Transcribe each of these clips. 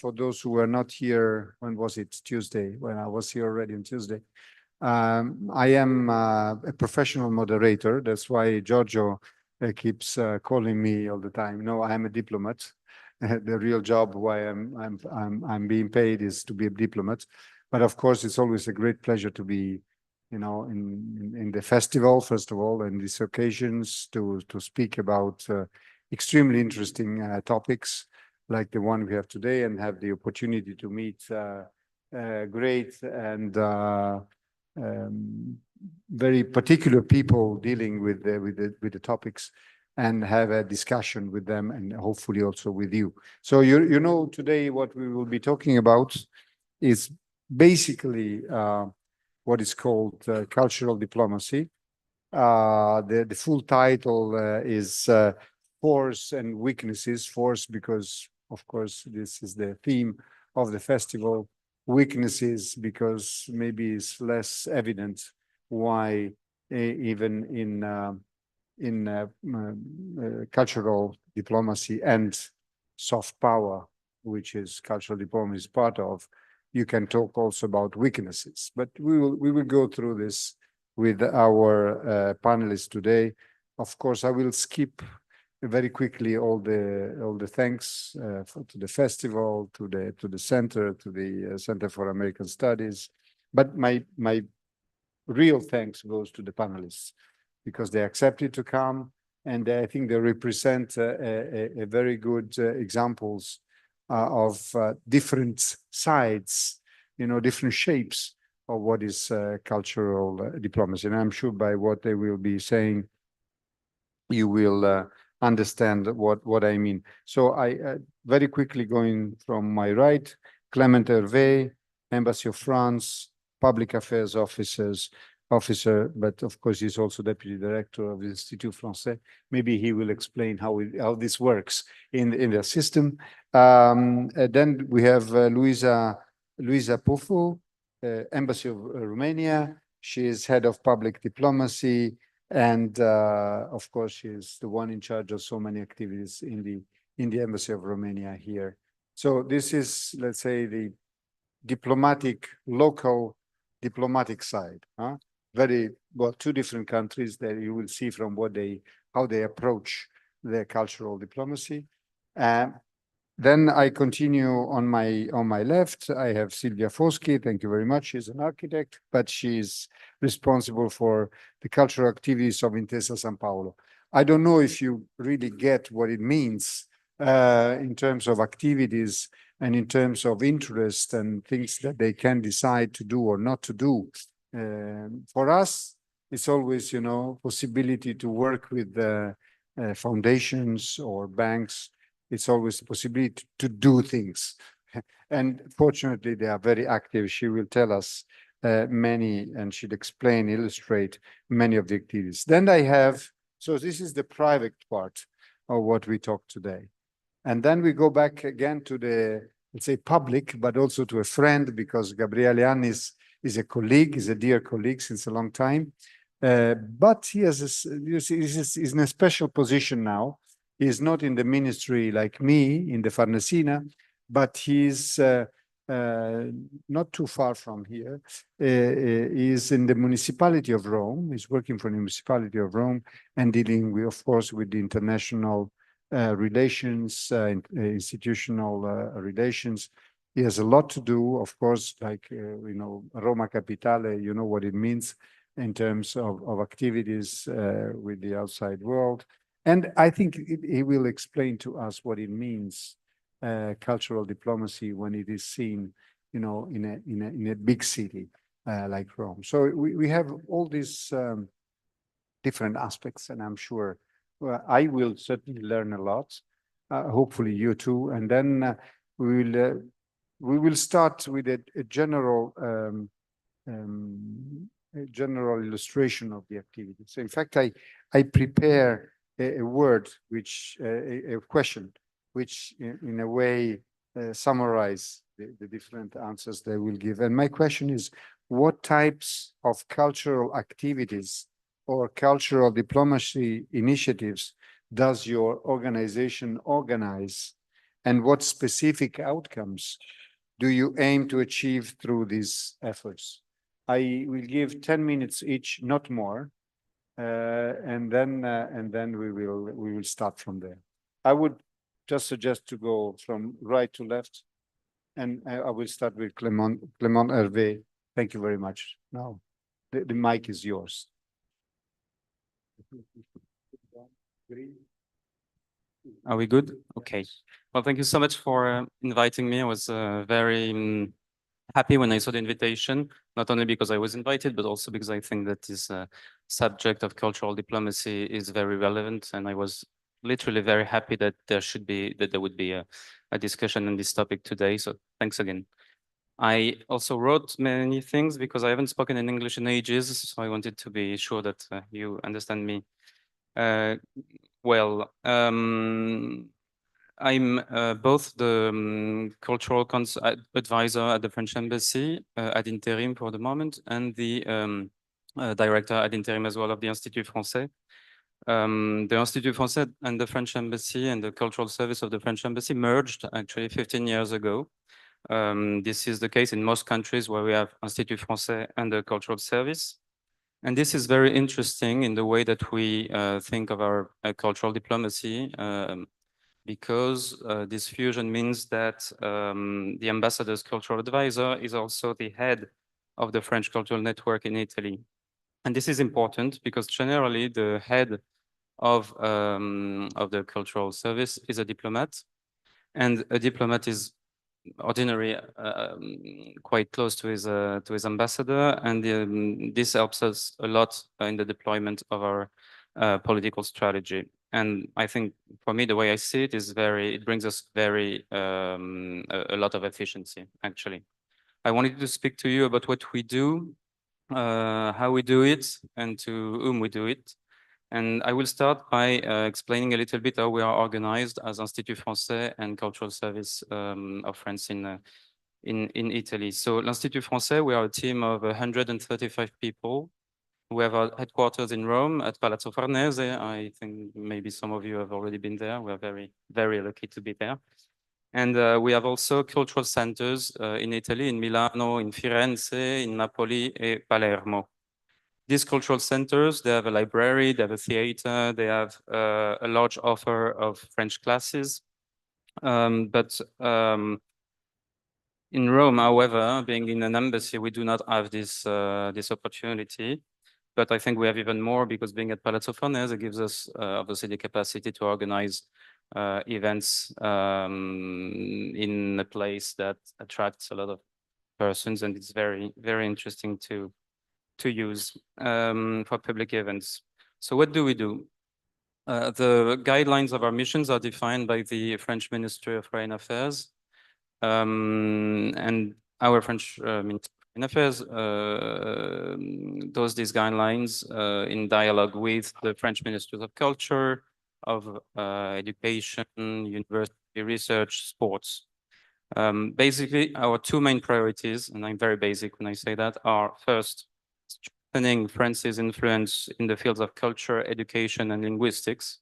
for those who were not here, when was it? Tuesday, when I was here already on Tuesday. I am a professional moderator. That's why Giorgio keeps calling me all the time. No, I am a diplomat. The real job why I'm being paid is to be a diplomat. But of course, it's always a great pleasure to be, in the festival, first of all, and these occasions to speak about extremely interesting topics like the one we have today, and have the opportunity to meet great and very particular people dealing with the topics, and have a discussion with them, and hopefully also with you. So today what we will be talking about is basically what is called cultural diplomacy. The full title is Force and Weaknesses. Force because, of course, this is the theme of the festival. Weaknesses because maybe it's less evident why even in cultural diplomacy and soft power, which is cultural diplomacy is part of, you can talk also about weaknesses. But we will go through this with our panelists today. Of course, I will skip very quickly all the thanks to the festival, to the center, to the Center for American Studies. But my real thanks goes to the panelists, because they accepted to come, and I think they represent a very good examples of different sides, different shapes of what is cultural diplomacy. And I'm sure by what they will be saying, you will understand what I mean. So I very quickly, going from my right, Clement Hervé, Embassy of France, Public Affairs officer, but of course he's also Deputy Director of the Institut Français. Maybe he will explain how this works in the system. Then we have Luisa Pufu, Embassy of Romania. She is Head of Public Diplomacy, and of course she is the one in charge of so many activities in the Embassy of Romania here. So this is, let's say, the local diplomatic side. Very well, two different countries that you will see from how they approach their cultural diplomacy. Then I continue on my left. I have Silvia Foschi. Thank you very much. She's an architect, but she's responsible for the cultural activities of Intesa Sanpaolo. I don't know if you really get what it means in terms of activities and in terms of interest and things that they can decide to do or not to do. For us, it's always, possibility to work with foundations or banks. It's always a possibility to do things. And fortunately, they are very active. She will tell us many, and she'll illustrate many of the activities. Then so this is the private part of what we talk today. And then we go back again to the, let's say, public, but also to a friend, because Gabriele Annis is a colleague, is a dear colleague since a long time. But he he's in a special position now. He's not in the ministry like me in the Farnesina, but he's not too far from here. He's in the municipality of Rome. He's working for the municipality of Rome and dealing with, of course, with the international relations, institutional relations. He has a lot to do, of course, like, Roma Capitale, you know what it means in terms of activities with the outside world. And I think he will explain to us what it means, cultural diplomacy, when it is seen, in a big city like Rome. So we have all these different aspects, and I'm sure I will certainly learn a lot. Hopefully you too. And then we will start with a general illustration of the activity. So in fact, I prepare a word, a question, which in a way summarize the different answers they will give. And my question is, what types of cultural activities or cultural diplomacy initiatives does your organization organize And what specific outcomes do you aim to achieve through these efforts? I will give 10 minutes each, not more, and then we will start from there. I would just suggest to go from right to left, and I will start with Clement Hervé. Thank you very much. Now, the mic is yours. Are we good? Okay. Well, thank you so much for inviting me. I was very happy when I saw the invitation, not only because I was invited, but also because I think that this subject of cultural diplomacy is very relevant. And I was literally very happy that there would be a discussion on this topic today. So thanks again. I also wrote many things because I haven't spoken in English in ages. So I wanted to be sure that you understand me well. I'm both the cultural advisor at the French Embassy ad interim for the moment, and the director ad interim as well of the Institut Français. The Institut Français and the French Embassy and the cultural service of the French Embassy merged actually 15 years ago. This is the case in most countries where we have Institut Français and the cultural service. And this is very interesting in the way that we think of our cultural diplomacy, because this fusion means that the ambassador's cultural advisor is also the head of the French cultural network in Italy. And this is important because generally the head of the cultural service is a diplomat, and a diplomat is ordinarily quite close to his ambassador, and this helps us a lot in the deployment of our political strategy. And I think for me, the way I see it is it brings us a lot of efficiency, actually. I wanted to speak to you about what we do, how we do it, and to whom we do it. And I will start by explaining a little bit how we are organized as Institut Français and Cultural Service of France in Italy. So l'Institut Français, we are a team of 135 people. We have our headquarters in Rome at Palazzo Farnese. I think maybe some of you have already been there. We are very, very lucky to be there. And we have also cultural centers in Italy, in Milano, in Firenze, in Napoli, and Palermo. These cultural centers, they have a library, they have a theater, they have a large offer of French classes. But in Rome, however, being in an embassy, we do not have this opportunity. But I think we have even more because being at Palazzo Farnese gives us obviously the capacity to organize events in a place that attracts a lot of persons, and it's very, very interesting to use for public events. So what do we do? The guidelines of our missions are defined by the French Ministry of Foreign Affairs. And our French Ministry of Foreign Affairs does these guidelines in dialogue with the French Ministries of Culture, of Education, University Research, Sports. Basically, our two main priorities, and I'm very basic when I say that, are first, strengthening France's influence in the fields of culture, education, and linguistics.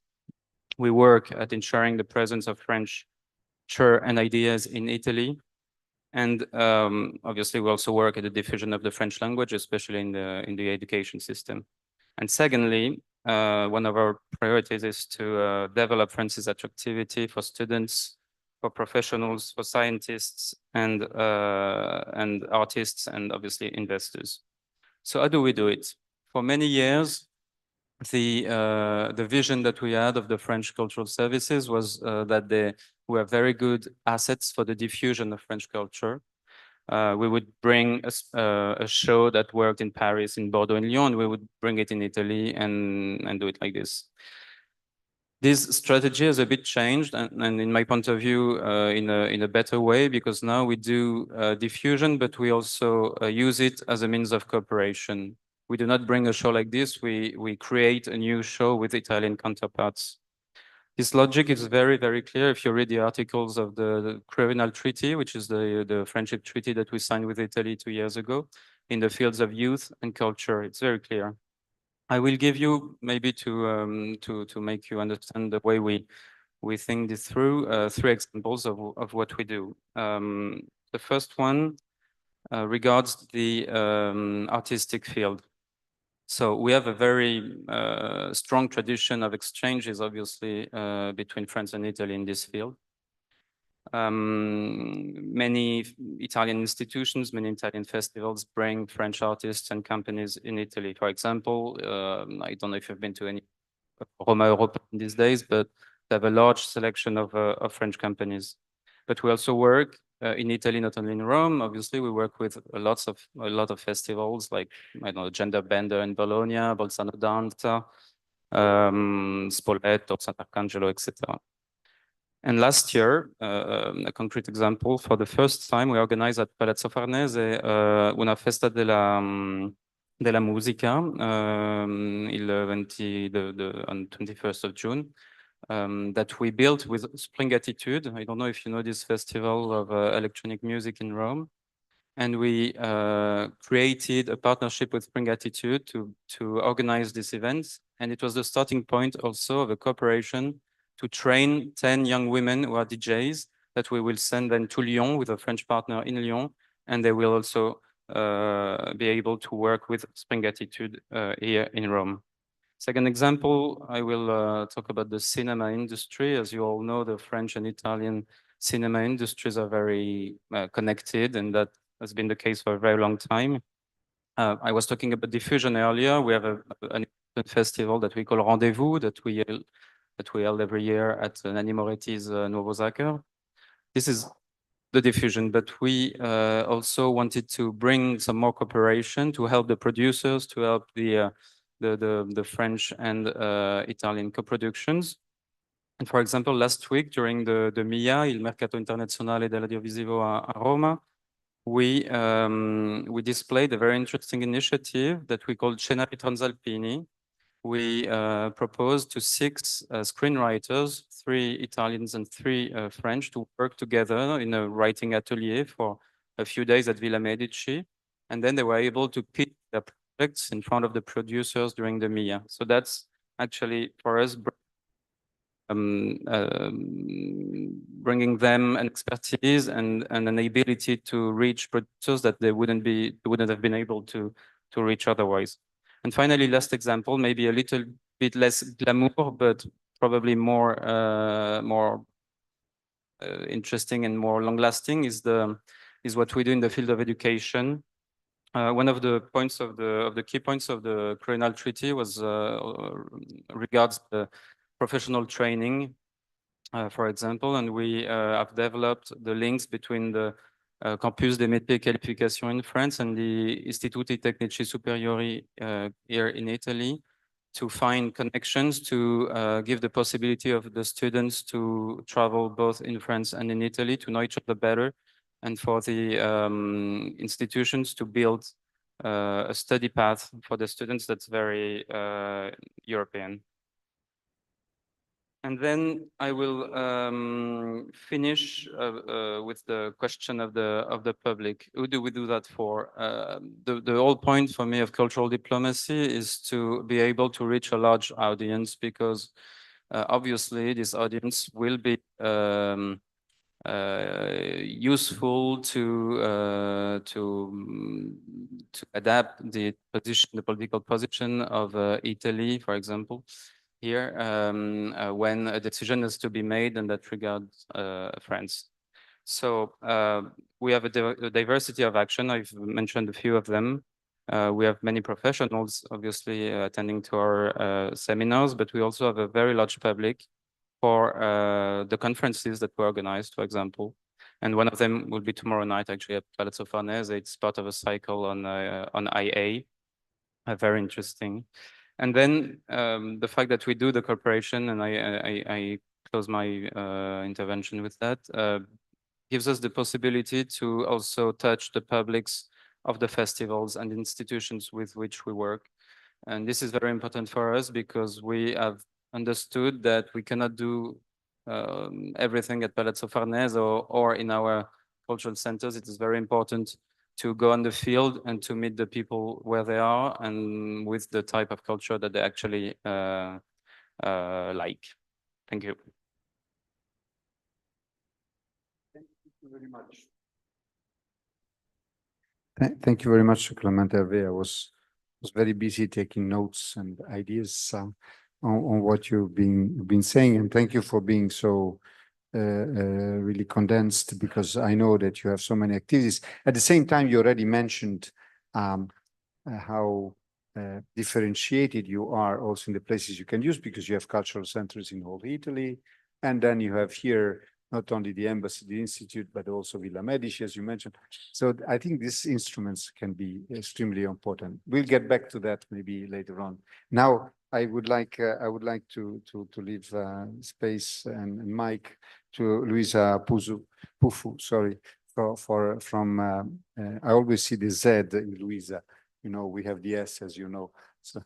We work at ensuring the presence of French culture and ideas in Italy. And obviously, we also work at the diffusion of the French language, especially in the education system. And secondly, one of our priorities is to develop France's attractivity for students, for professionals, for scientists, and artists, and obviously investors. So how do we do it? For many years, the vision that we had of the French cultural services was that they were very good assets for the diffusion of French culture. We would bring a show that worked in Paris, in Bordeaux, and Lyon. We would bring it in Italy and do it like this. This strategy has a bit changed, and in my point of view, in a better way, because now we do diffusion, but we also use it as a means of cooperation. We do not bring a show like this. We create a new show with Italian counterparts. This logic is very, very clear if you read the articles of the Criminal Treaty, which is the friendship treaty that we signed with Italy 2 years ago, in the fields of youth and culture. It's very clear. I will give you maybe to make you understand the way we we think this through 3 examples of what we do. The first one regards the artistic field. So we have a very strong tradition of exchanges, obviously, between France and Italy in this field. Many Italian institutions, many Italian festivals bring French artists and companies in Italy. For example, I don't know if you've been to any Roma Europa these days, but they have a large selection of French companies. But we also work in Italy, not only in Rome. Obviously, we work with a lot of festivals like, I don't know, Gender Bender in Bologna, Bolzano Danza, Spoleto, Sant'Arcangelo, etc. And last year, a concrete example, for the first time, we organized at Palazzo Farnese una festa della musica il 20, on 21st of June, that we built with Spring Attitude. I don't know if you know this festival of electronic music in Rome. And we created a partnership with Spring Attitude to organize this event. And it was the starting point also of a cooperation to train 10 young women who are DJs that we will send then to Lyon with a French partner in Lyon. And they will also be able to work with Spring Attitude here in Rome. Second example, I will talk about the cinema industry. As you all know, the French and Italian cinema industries are very connected, and that has been the case for a very long time. I was talking about diffusion earlier. We have an festival that we call Rendezvous that we held every year at Nanni Moretti's Nuovo Zaccher. This is the diffusion, but we also wanted to bring some more cooperation to help the producers, to help the French and Italian co-productions. And for example, last week during the MIA, il Mercato Internazionale dell'Audiovisivo a Roma, we displayed a very interesting initiative that we called Scenari Transalpini. We proposed to 6 screenwriters, 3 Italians and 3 French, to work together in a writing atelier for a few days at Villa Medici. And then they were able to pitch their projects in front of the producers during the MIA. So that's actually, for us, bringing them an expertise and an ability to reach producers that they wouldn't have been able to reach otherwise. And finally, last example, maybe a little bit less glamour, but probably more interesting and more long-lasting is what we do in the field of education. One of the points of the key points of the Quirinal Treaty was regards the professional training, for example, and we have developed the links between the Campus des métiers et qualifications in France and the Istituti Tecnici Superiori here in Italy to find connections to give the possibility of the students to travel both in France and in Italy to know each other better, and for the institutions to build a study path for the students that's very European. And then I will finish with the question of the public. Who do we do that for? The whole point for me of cultural diplomacy is to be able to reach a large audience, because obviously this audience will be useful to adapt the political position of Italy, for example, here when a decision is to be made in that regard, France. So we have a diversity of action. I've mentioned a few of them. We have many professionals, obviously, attending to our seminars, but we also have a very large public for the conferences that we organized, for example. And one of them will be tomorrow night, actually, at Palazzo Farnese. It's part of a cycle on IA, very interesting. And then the fact that we do the cooperation, and I close my intervention with that, gives us the possibility to also touch the publics of the festivals and institutions with which we work. And this is very important for us because we have understood that we cannot do everything at Palazzo Farnese or in our cultural centers. It is very important to go on the field and to meet the people where they are and with the type of culture that they actually like. Thank you. very much. Thank you very much, Clemente Hervé. I was very busy taking notes and ideas on what you've been saying, and thank you for being so really condensed, because I know that you have so many activities. At the same time, you already mentioned how differentiated you are also in the places you can use, because you have cultural centers in whole Italy, and then you have here not only the embassy, the institute, but also Villa Medici, as you mentioned. So I think these instruments can be extremely important. We'll get back to that maybe later on. Now, I would like to leave space and mic to Luisa Pufu, sorry, from I always see the Z in Luisa. You know, we have the S, as you know. So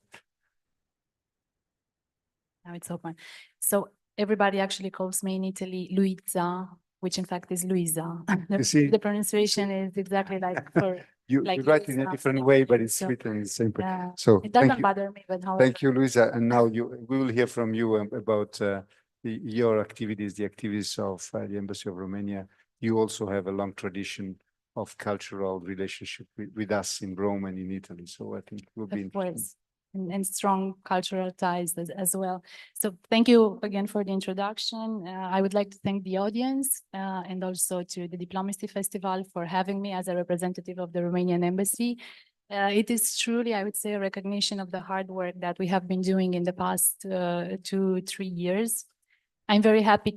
now it's open. So everybody actually calls me in Italy Luisa, which in fact is Luisa. you see, The pronunciation is exactly like for you like write it in a Luisa. different way, but it's So, written in the same way. yeah, So it thank doesn't you. bother me, but however. Thank you, Luisa. And now we will hear from you about your activities, the activities of the Embassy of Romania. You also have a long tradition of cultural relationship with us in Rome and in Italy. So I think it will be interesting. Of course, and strong cultural ties as well. So thank you again for the introduction. I would like to thank the audience and also to the Diplomacy Festival for having me as a representative of the Romanian Embassy. It is truly, I would say, a recognition of the hard work that we have been doing in the past 2-3 years. I'm very happy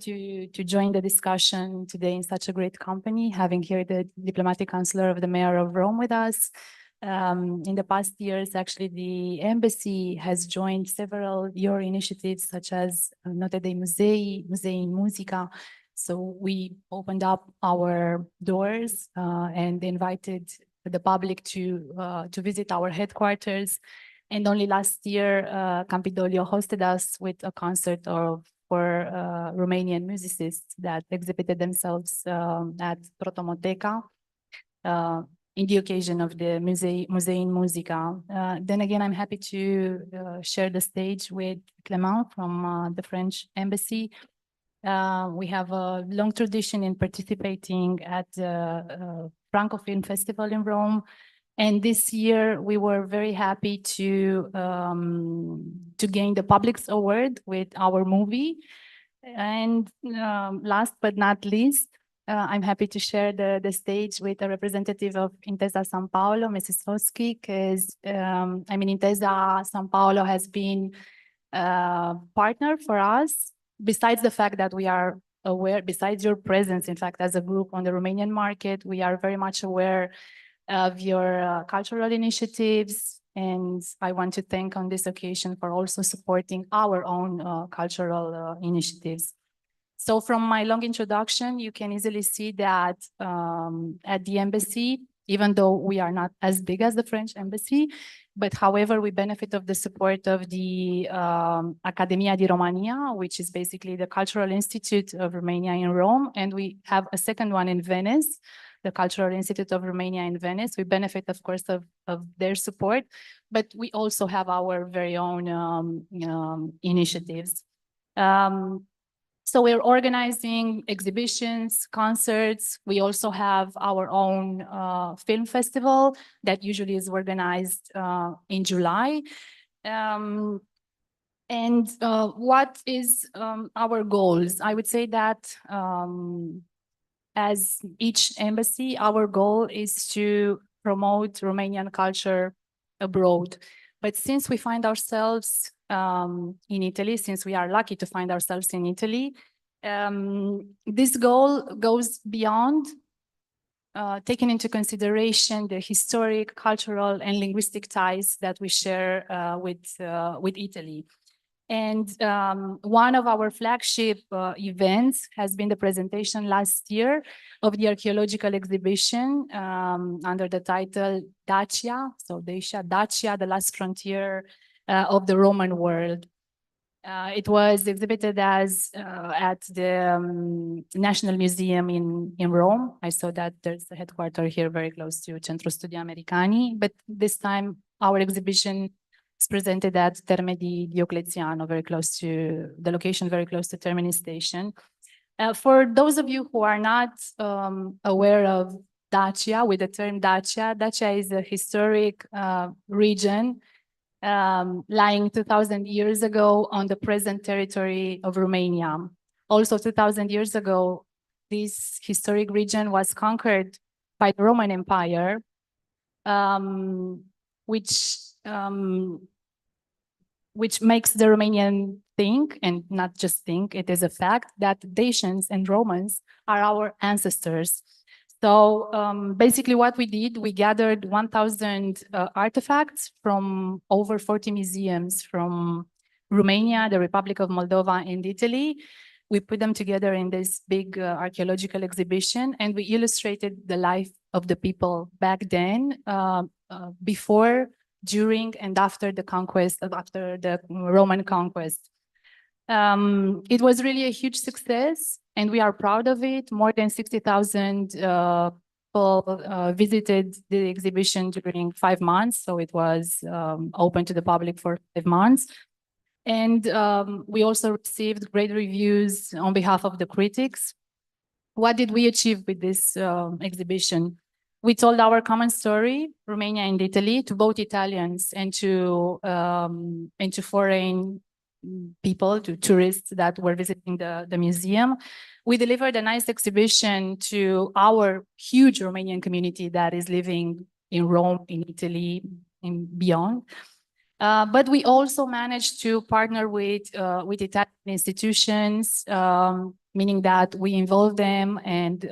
to join the discussion today in such a great company, having here the diplomatic counselor of the Mayor of Rome with us. In the past years, actually, the embassy has joined several your initiatives, such as Notte dei Musei, Musei in Musica. So we opened up our doors and invited the public to visit our headquarters. And only last year, Campidoglio hosted us with a concert for Romanian musicists that exhibited themselves at Protomoteca in the occasion of the Musei in Musica. Then again, I'm happy to share the stage with Clément from the French Embassy. We have a long tradition in participating at the Franco Film Festival in Rome. And this year, we were very happy to gain the Publix Award with our movie. And last but not least, I'm happy to share the stage with a representative of Intesa San Paolo, Mrs. Foschi, because Intesa San Paolo has been a partner for us. Besides the fact that we are aware, besides your presence, in fact, as a group on the Romanian market, we are very much aware of your cultural initiatives. And I want to thank on this occasion for also supporting our own cultural initiatives. So from my long introduction, you can easily see that at the embassy, even though we are not as big as the French embassy, but however, we benefit of the support of the Accademia di Romania, which is basically the Cultural Institute of Romania in Rome. And we have a second one in Venice, the Cultural Institute of Romania in Venice. We benefit, of course, of their support, but we also have our very own initiatives. So we're organizing exhibitions, concerts. We also have our own film festival that usually is organized in July. What is our goals? I would say that as each embassy, our goal is to promote Romanian culture abroad. But since we find ourselves in Italy, since we are lucky to find ourselves in Italy, this goal goes beyond taking into consideration the historic, cultural, and linguistic ties that we share with Italy. And one of our flagship events has been the presentation last year of the archaeological exhibition under the title Dacia, so Dacia, the last frontier of the Roman world. It was exhibited as at the National Museum in Rome. I saw that there's a headquarters here very close to Centro Studi Americani, but this time our exhibition is presented at Terme di Diocleziano, very close to the location, very close to Termini Station. For those of you who are not aware of Dacia, with the term Dacia, Dacia is a historic region lying 2,000 years ago on the present territory of Romania. Also 2,000 years ago, this historic region was conquered by the Roman Empire, which makes the Romanian think, and not just think, it is a fact, that Dacians and Romans are our ancestors. So basically what we did, we gathered 1,000 artifacts from over 40 museums from Romania, the Republic of Moldova, and Italy. We put them together in this big archaeological exhibition, and we illustrated the life of the people back then, before, during, and after the conquest, after the Roman conquest. It was really a huge success, and we are proud of it. More than 60,000 people visited the exhibition during 5 months, so it was open to the public for 5 months. And we also received great reviews on behalf of the critics. What did we achieve with this exhibition? We told our common story, Romania and Italy, to both Italians and to foreign people, to tourists that were visiting the museum. We delivered a nice exhibition to our huge Romanian community that is living in Rome, in Italy, and beyond. But we also managed to partner with Italian institutions, meaning that we involve them. And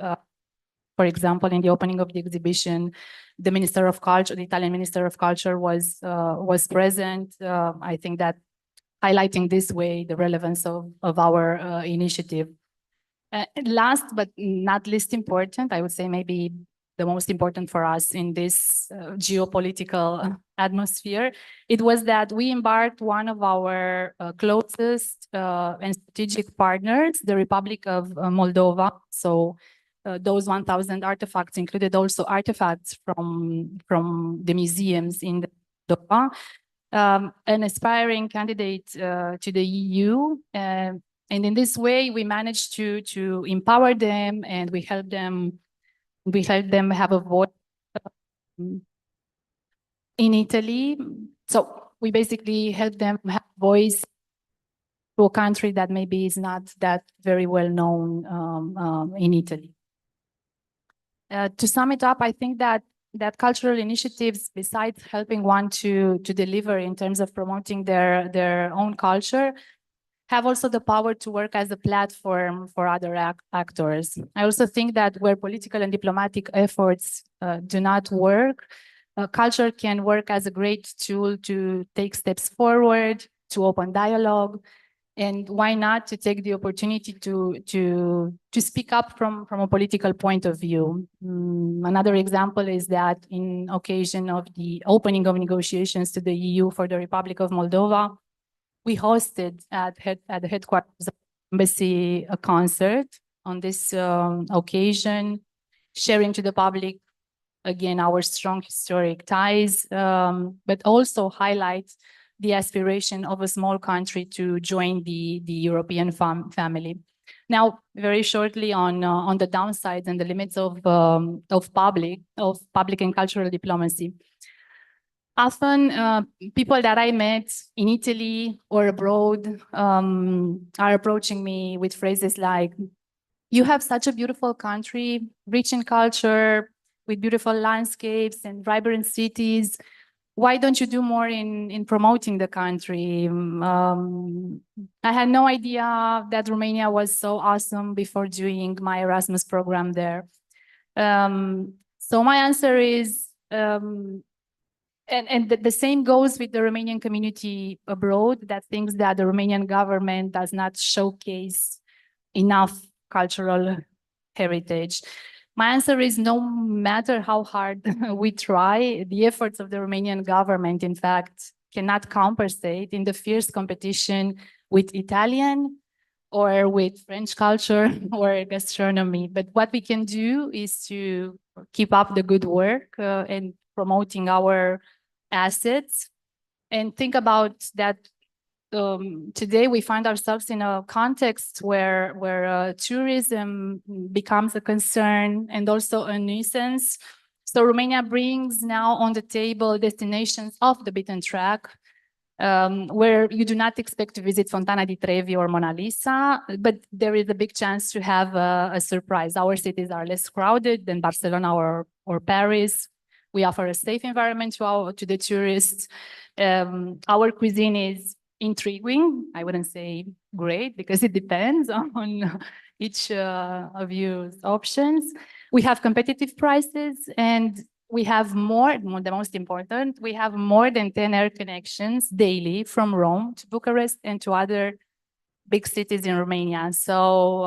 for example, in the opening of the exhibition, the Minister of Culture, the Italian Minister of Culture was present. I think that highlighting this way the relevance of our initiative. Last but not least important, I would say maybe the most important for us in this geopolitical atmosphere, it was that we embarked one of our closest and strategic partners, the Republic of Moldova. So those 1,000 artifacts included also artifacts from the museums in Moldova. An aspiring candidate to the EU. And in this way, we managed to empower them, and we help them have a voice in Italy. So we basically help them have a voice to a country that maybe is not that very well known in Italy. To sum it up, I think that cultural initiatives, besides helping one to deliver in terms of promoting their own culture, have also the power to work as a platform for other actors. I also think that where political and diplomatic efforts do not work, culture can work as a great tool to take steps forward, to open dialogue, and why not to take the opportunity to speak up from a political point of view. Another example is that in occasion of the opening of negotiations to the EU for the Republic of Moldova, we hosted at the headquarters of the embassy a concert on this occasion, sharing to the public, again, our strong historic ties, but also highlight the aspiration of a small country to join the European family. Now, very shortly on the downsides and the limits of public and cultural diplomacy. Often, people that I met in Italy or abroad are approaching me with phrases like, "You have such a beautiful country, rich in culture, with beautiful landscapes and vibrant cities. Why don't you do more in promoting the country? I had no idea that Romania was so awesome before doing my Erasmus program there." So my answer is, and the same goes with the Romanian community abroad that thinks that the Romanian government does not showcase enough cultural heritage. My answer is no matter how hard we try, the efforts of the Romanian government, in fact, cannot compensate in the fierce competition with Italian or with French culture or gastronomy. But what we can do is to keep up the good work and promoting our assets, and think about that today we find ourselves in a context where tourism becomes a concern and also a nuisance. So Romania brings now on the table destinations off the beaten track, where you do not expect to visit Fontana di Trevi or Mona Lisa, but there is a big chance to have a surprise. Our cities are less crowded than Barcelona or Paris. We offer a safe environment to the tourists. Our cuisine is intriguing. I wouldn't say great because it depends on each of your options. We have competitive prices, and we have the most important, we have more than 10 air connections daily from Rome to Bucharest and to other big cities in Romania. So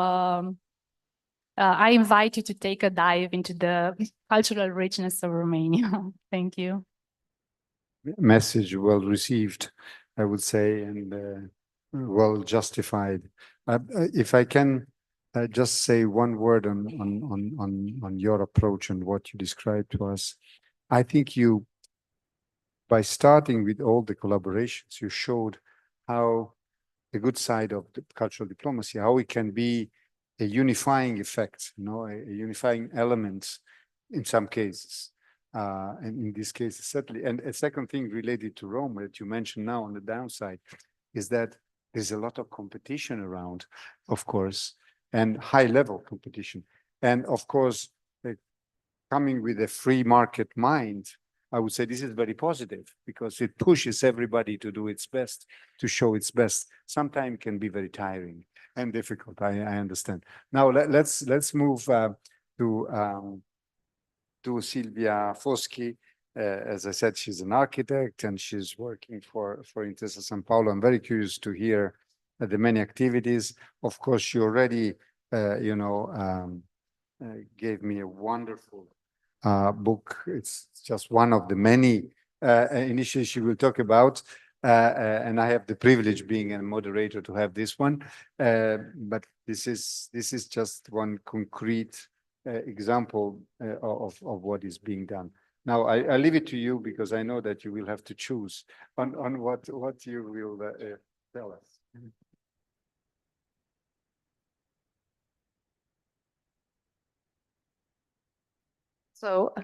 I invite you to take a dive into the cultural richness of Romania. Thank you. Message well received, I would say, and well justified. If I can just say one word on your approach and what you described to us, I think you, by starting with all the collaborations, you showed how the good side of the cultural diplomacy, how it can be a unifying effect, a unifying element in some cases. And in this case, certainly. And a second thing related to Rome that you mentioned now on the downside is that there's a lot of competition around, of course, and high-level competition. And of course, coming with a free market mind, I would say this is very positive because it pushes everybody to do its best, to show its best. Sometimes it can be very tiring and difficult. I understand. Now let's move to Silvia Foschi. As I said, she's an architect and she's working for Intesa Sanpaolo. I'm very curious to hear the many activities. Of course, you already, gave me a wonderful book. It's just one of the many initiatives she will talk about. And I have the privilege being a moderator to have this one. But this is just one concrete example of what is being done. Now, I leave it to you because I know that you will have to choose on what you will tell us. So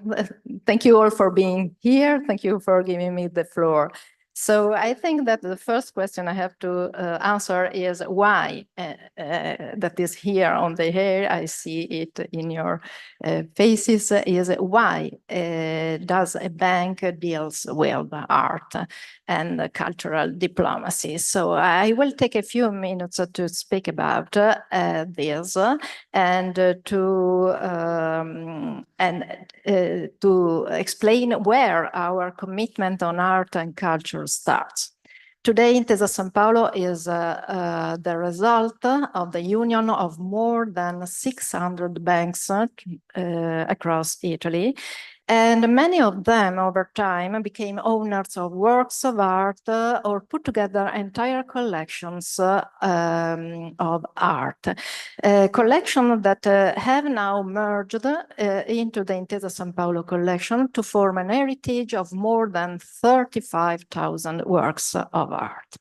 thank you all for being here. Thank you for giving me the floor. So I think that the first question I have to answer is why that is here on the hair. I see it in your faces. Is why does a bank deals with art and cultural diplomacy? So I will take a few minutes to speak about this and to explain where our commitment on art and culture starts. Today, Intesa Sanpaolo is the result of the union of more than 600 banks across Italy. And many of them over time became owners of works of art or put together entire collections of art. Collections that have now merged into the Intesa Sanpaolo collection to form an heritage of more than 35,000 works of art.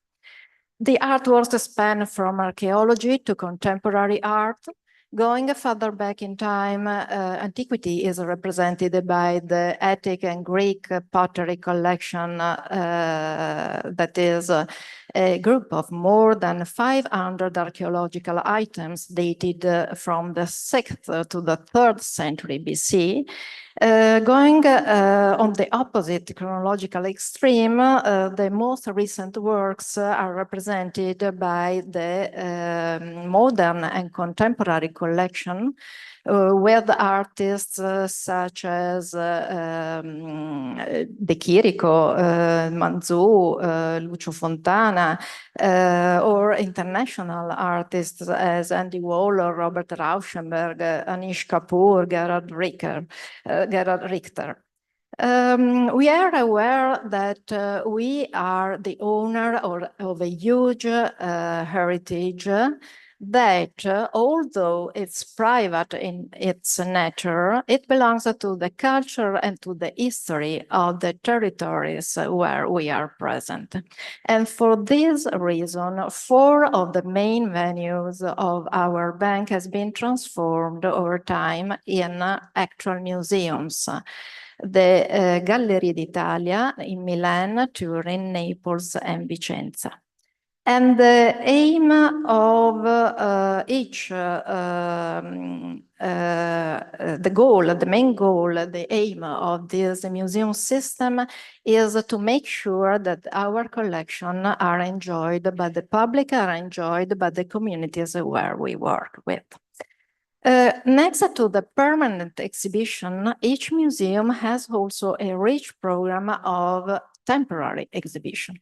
The artworks span from archaeology to contemporary art. Going further back in time, antiquity is represented by the Attic and Greek pottery collection that is a group of more than 500 archaeological items dated from the 6th to the 3rd century BC. Going on the opposite chronological extreme, the most recent works are represented by the modern and contemporary collection with artists such as De Chirico, Manzù, Lucio Fontana, or international artists as Andy Warhol, Robert Rauschenberg, Anish Kapoor, Gerhard Richter. We are aware that we are the owner of a huge heritage that although it's private in its nature, it belongs to the culture and to the history of the territories where we are present. And for this reason, 4 of the main venues of our bank has been transformed over time in actual museums. The Gallerie d'Italia in Milan, Turin, Naples, and Vicenza. And the aim of the main goal, the aim of this museum system is to make sure that our collection are enjoyed by the public, are enjoyed by the communities where we work with. Next to the permanent exhibition, each museum has also a rich program of temporary exhibition.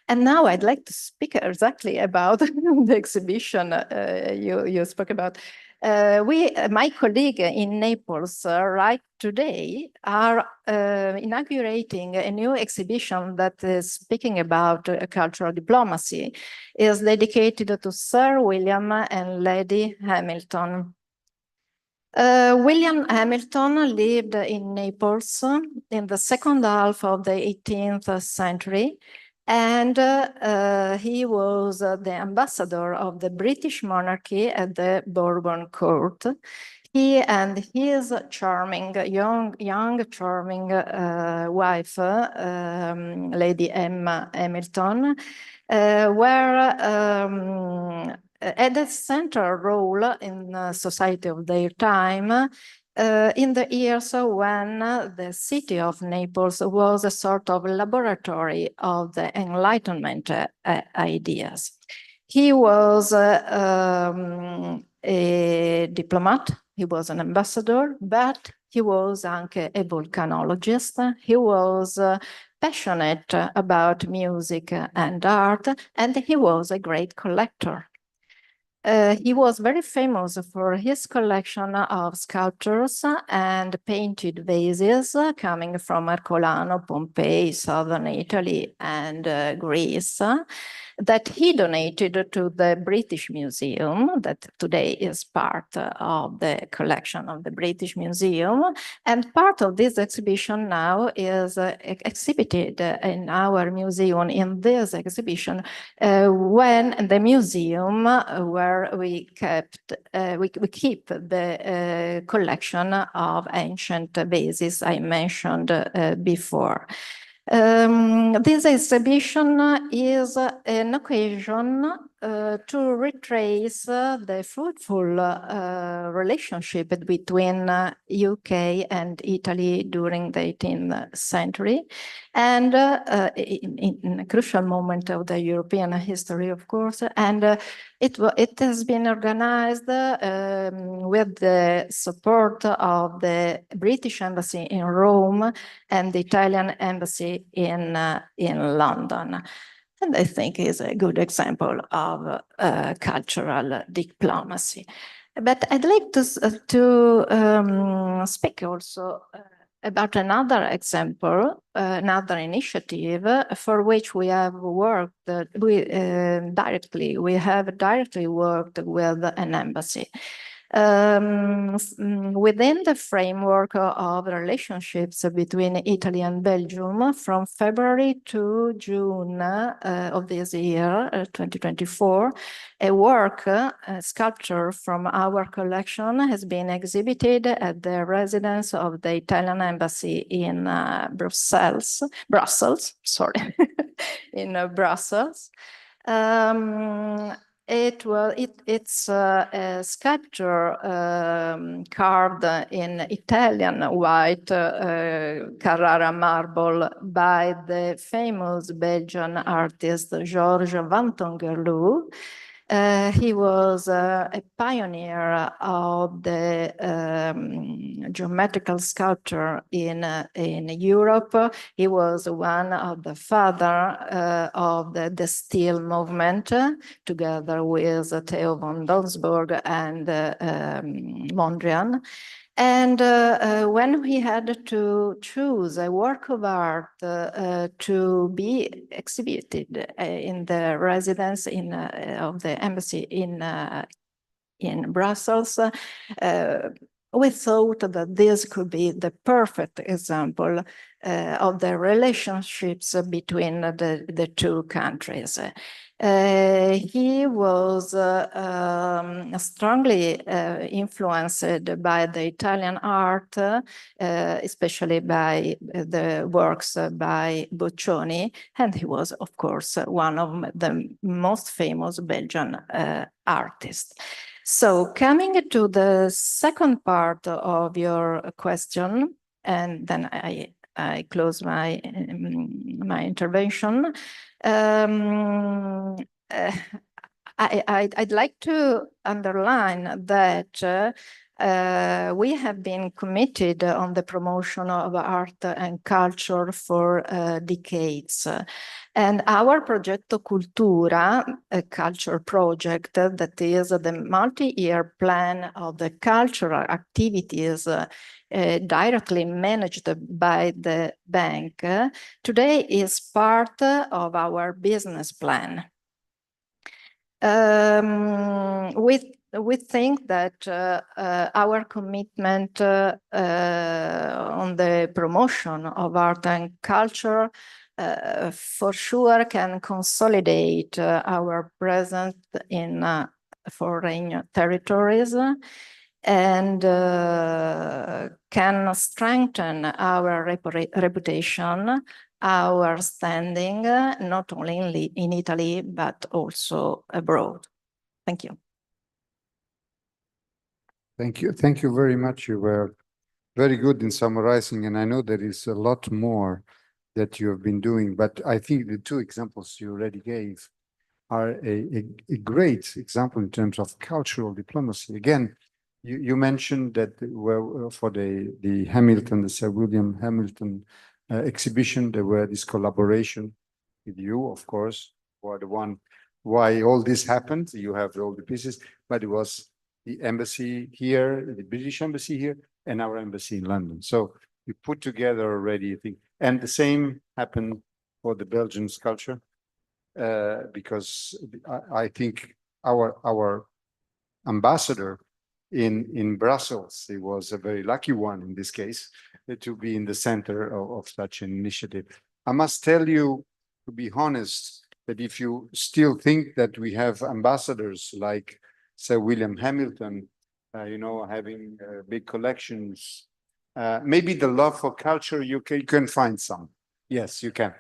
And now I'd like to speak exactly about the exhibition you spoke about. My colleague in Naples right today are inaugurating a new exhibition that is speaking about cultural diplomacy. It is dedicated to Sir William and Lady Hamilton. William Hamilton lived in Naples in the second half of the 18th century, and he was the ambassador of the British monarchy at the Bourbon court. He and his charming, young charming wife, Lady Emma Hamilton, were had a central role in the society of their time in the years when the city of Naples was a sort of laboratory of the Enlightenment ideas. He was a diplomat, he was an ambassador, but he was anche a volcanologist. He was passionate about music and art, and he was a great collector. He was very famous for his collection of sculptures and painted vases coming from Ercolano, Pompeii, southern Italy, and Greece, that he donated to the British Museum, that today is part of the collection of the British Museum. And part of this exhibition now is exhibited in our museum, in this exhibition, when the museum where we keep the collection of ancient vases I mentioned before. This exhibition is an occasion to retrace the fruitful relationship between UK and Italy during the 18th century, and in a crucial moment of the European history, of course. And it has been organized with the support of the British Embassy in Rome and the Italian Embassy in London. And I think is a good example of cultural diplomacy. But I'd like to speak also about another example, another initiative for which we have worked directly. We have directly worked with an embassy. Within the framework of relationships between Italy and Belgium, from February to June of this year, 2024, a work, a sculpture from our collection has been exhibited at the residence of the Italian Embassy in Brussels, in Brussels. It's a sculpture carved in Italian white Carrara marble by the famous Belgian artist Georges Vantongerloo. He was a pioneer of the geometrical sculpture in Europe. He was one of the father of the steel movement, together with Theo von Donsburg and Mondrian. And when we had to choose a work of art to be exhibited in the residence of the embassy in in Brussels. We thought that this could be the perfect example of the relationships between the two countries. He was strongly influenced by the Italian art, especially by the works by Boccioni, and he was, of course, one of the most famous Belgian artists. So coming to the second part of your question, and then I close my intervention. I'd like to underline that we have been committed on the promotion of art and culture for decades. And our Progetto Cultura, a culture project that is the multi-year plan of the cultural activities directly managed by the bank, today is part of our business plan. We think that our commitment on the promotion of art and culture for sure can consolidate our presence in foreign territories and can strengthen our reputation, our standing, not only in Italy, but also abroad. Thank you. Thank you. Thank you very much. You were very good in summarizing, and I know there is a lot more that you have been doing, but I think the two examples you already gave are a great example in terms of cultural diplomacy. Again, you mentioned that for the Hamilton, the Sir William Hamilton exhibition, there were this collaboration with you, of course, were the one why all this happened. You have all the pieces, but it was the embassy here, the British embassy here, and our embassy in London. So we put together already, I think, and the same happened for the Belgian sculpture, because I think our ambassador in Brussels, he was a very lucky one in this case, to be in the center of such an initiative. I must tell you, to be honest, that if you still think that we have ambassadors like Sir William Hamilton, you know, having big collections, maybe the love for culture, you can find some. Yes, you can.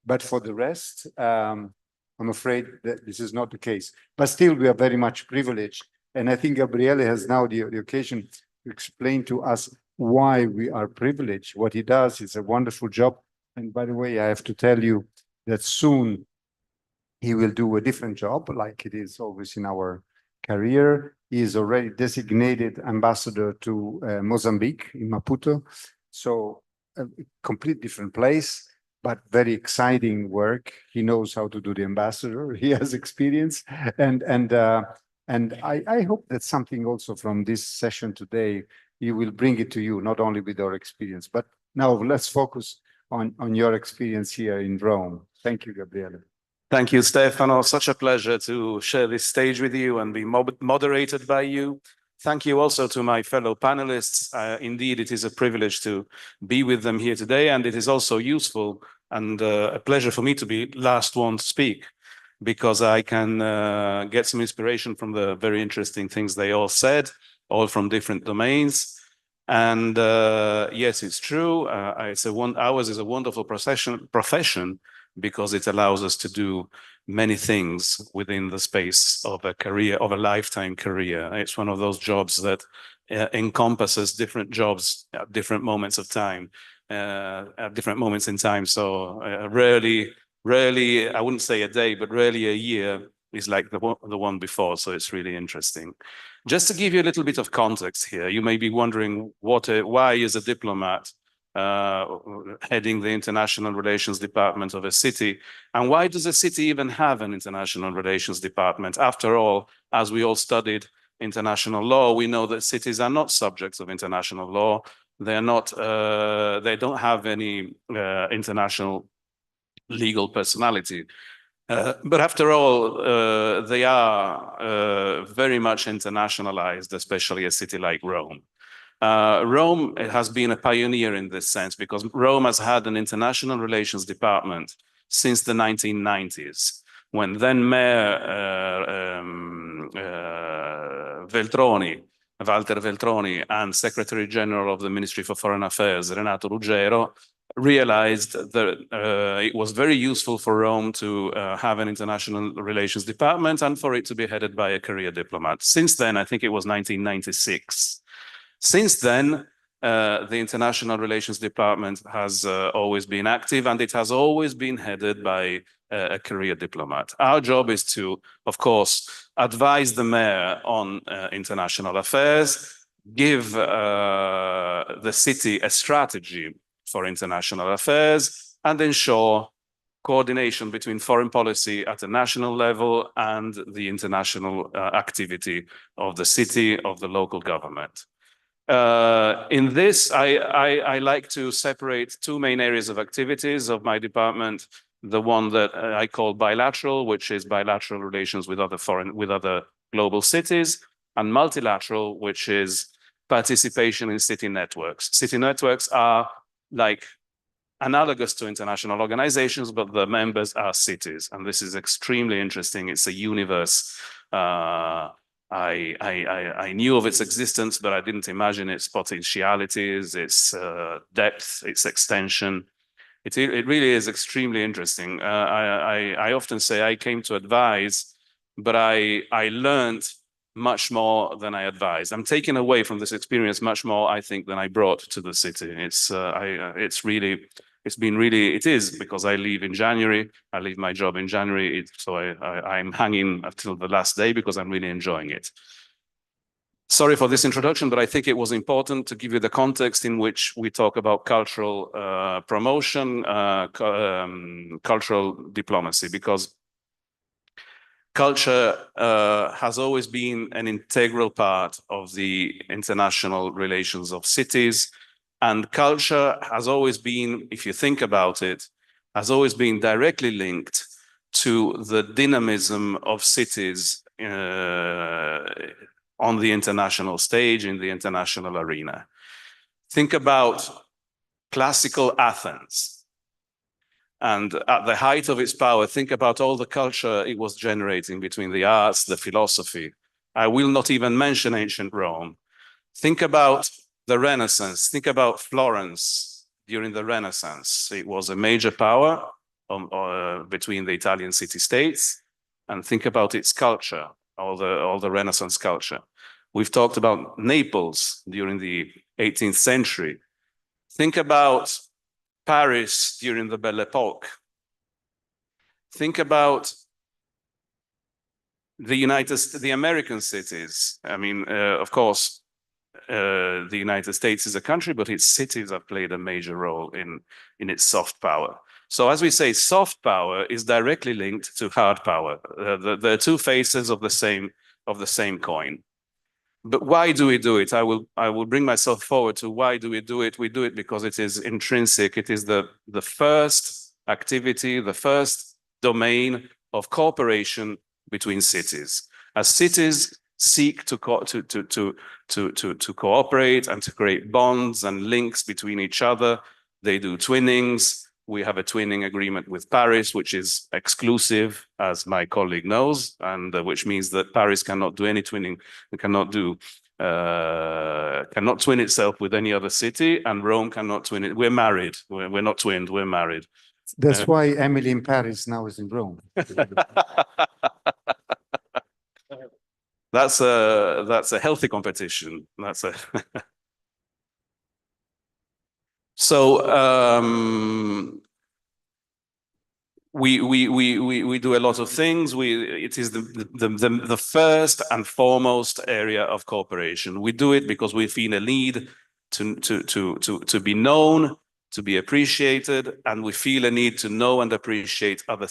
But for the rest, I'm afraid that this is not the case. But still, we are very much privileged. And I think Gabriele has now the occasion to explain to us why we are privileged. What he does is a wonderful job. And by the way, I have to tell you that soon he will do a different job, like it is always in our career. He is already designated ambassador to Mozambique in Maputo. So a complete different place, but very exciting work. He knows how to do the ambassador. He has experience. And I hope that something also from this session today, you will bring it to you, not only with our experience, but now let's focus on your experience here in Rome. Thank you, Gabriele. Thank you, Stefano. Such a pleasure to share this stage with you and be moderated by you. Thank you also to my fellow panelists. Indeed, it is a privilege to be with them here today, and it is also useful and a pleasure for me to be last one to speak, because I can get some inspiration from the very interesting things they all said, all from different domains. And yes, it's true. Ours is a wonderful profession because it allows us to do many things within the space of a career, of a lifetime career. It's one of those jobs that encompasses different jobs at different moments of time, at different moments in time. So rarely, I wouldn't say a day, but rarely a year is like the one before. So it's really interesting. Just to give you a little bit of context here, you may be wondering why is a diplomat heading the international relations department of a city, and why does a city even have an international relations department? After all, as we all studied international law, we know that cities are not subjects of international law. They are not. They don't have any international legal personality. But after all, they are very much internationalized, especially a city like Rome. Rome has been a pioneer in this sense because Rome has had an international relations department since the 1990s, when then Mayor Walter Veltroni, and Secretary General of the Ministry for Foreign Affairs, Renato Ruggero, realized that it was very useful for Rome to have an international relations department and for it to be headed by a career diplomat. Since then, I think it was 1996. Since then, the International Relations Department has always been active, and it has always been headed by a career diplomat. Our job is to, of course, advise the mayor on international affairs, give the city a strategy for international affairs, and ensure coordination between foreign policy at a national level and the international activity of the city, of the local government. In this, I like to separate two main areas of activities of my department. The one that I call bilateral, which is bilateral relations with other global cities, and multilateral, which is participation in city networks. City networks are like analogous to international organizations, but the members are cities, and this is extremely interesting. It's a universe. I knew of its existence, but I didn't imagine its potentialities, its depth, its extension. It really is extremely interesting. I often say I came to advise, but I learned much more than I advised. I'm taking away from this experience much more, I think, than I brought to the city. It is because I leave in January. I leave my job in January, so I'm hanging until the last day because I'm really enjoying it. Sorry for this introduction, but I think it was important to give you the context in which we talk about cultural promotion, cultural diplomacy, because culture has always been an integral part of the international relations of cities. And culture has always been, if you think about it, has always been directly linked to the dynamism of cities on the international stage, in the international arena. Think about classical Athens. And at the height of its power, think about all the culture it was generating between the arts, the philosophy. I will not even mention ancient Rome. Think about the Renaissance. Think about Florence during the Renaissance. It was a major power between the Italian city-states. And think about its culture, all the Renaissance culture. We've talked about Naples during the 18th century. Think about Paris during the Belle Époque. Think about the American cities. I mean, of course, the United States is a country, but its cities have played a major role in its soft power. So as we say, soft power is directly linked to hard power. The two faces of the same coin. But why do we do it? I will bring myself forward to why do we do it? We do it because it is intrinsic. It is the first activity, the first domain of cooperation between cities. As cities seek to cooperate and to create bonds and links between each other, they do twinnings. We have a twinning agreement with Paris, which is exclusive, as my colleague knows, and which means that Paris cannot do any twinning. It cannot twin itself with any other city, and Rome cannot twin it. We're married. We're not twinned. We're married. That's why Emily in Paris now is in Rome. That's a healthy competition. So we do a lot of things. It is the first and foremost area of cooperation. We do it because we feel a need to be known, to be appreciated, and we feel a need to know and appreciate other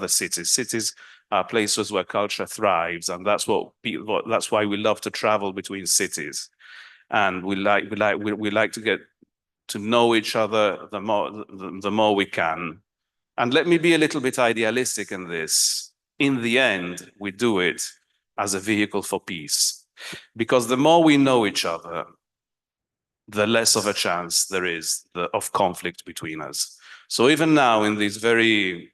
cities. Cities are places where culture thrives, and that's why we love to travel between cities, and we like to get to know each other the more we can. And let me be a little bit idealistic in this. In the end, we do it as a vehicle for peace. Because the more we know each other, the less of a chance there is of conflict between us. So even now, in these very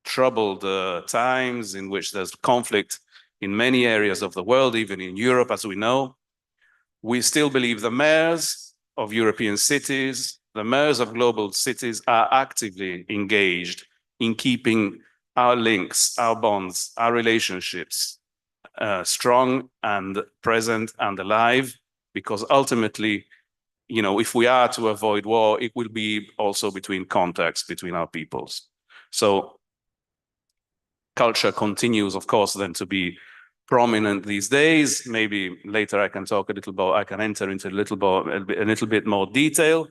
troubled times in which there's conflict in many areas of the world, even in Europe, as we know, we still believe the mayors of European cities, the mayors of global cities are actively engaged in keeping our links, our bonds, our relationships strong and present and alive, because ultimately, you know, if we are to avoid war, it will be also between contacts between our peoples. So culture continues, of course, then to be prominent these days. Maybe later I can talk a little about, I can enter into a little bit more detail.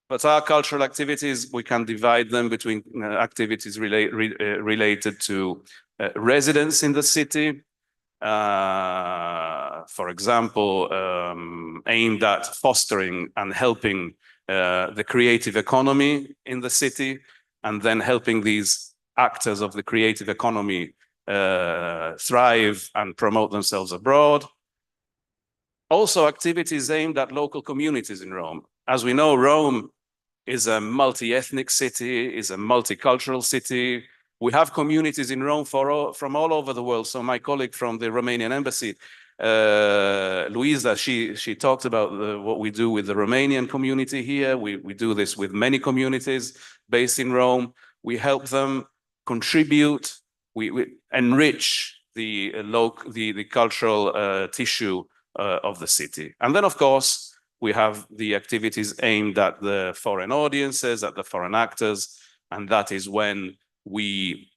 But our cultural activities, we can divide them between activities related to residents in the city. For example, aimed at fostering and helping the creative economy in the city, and then helping these actors of the creative economy thrive and promote themselves abroad. Also, activities aimed at local communities in Rome. As we know, Rome is a multi-ethnic city, is a multicultural city. We have communities in Rome from all over the world. So my colleague from the Romanian embassy, Luisa, she talked about what we do with the Romanian community here. We do this with many communities based in Rome. We help them contribute, we enrich the cultural tissue of the city. And then, of course, we have the activities aimed at the foreign audiences, at the foreign actors, and that is when we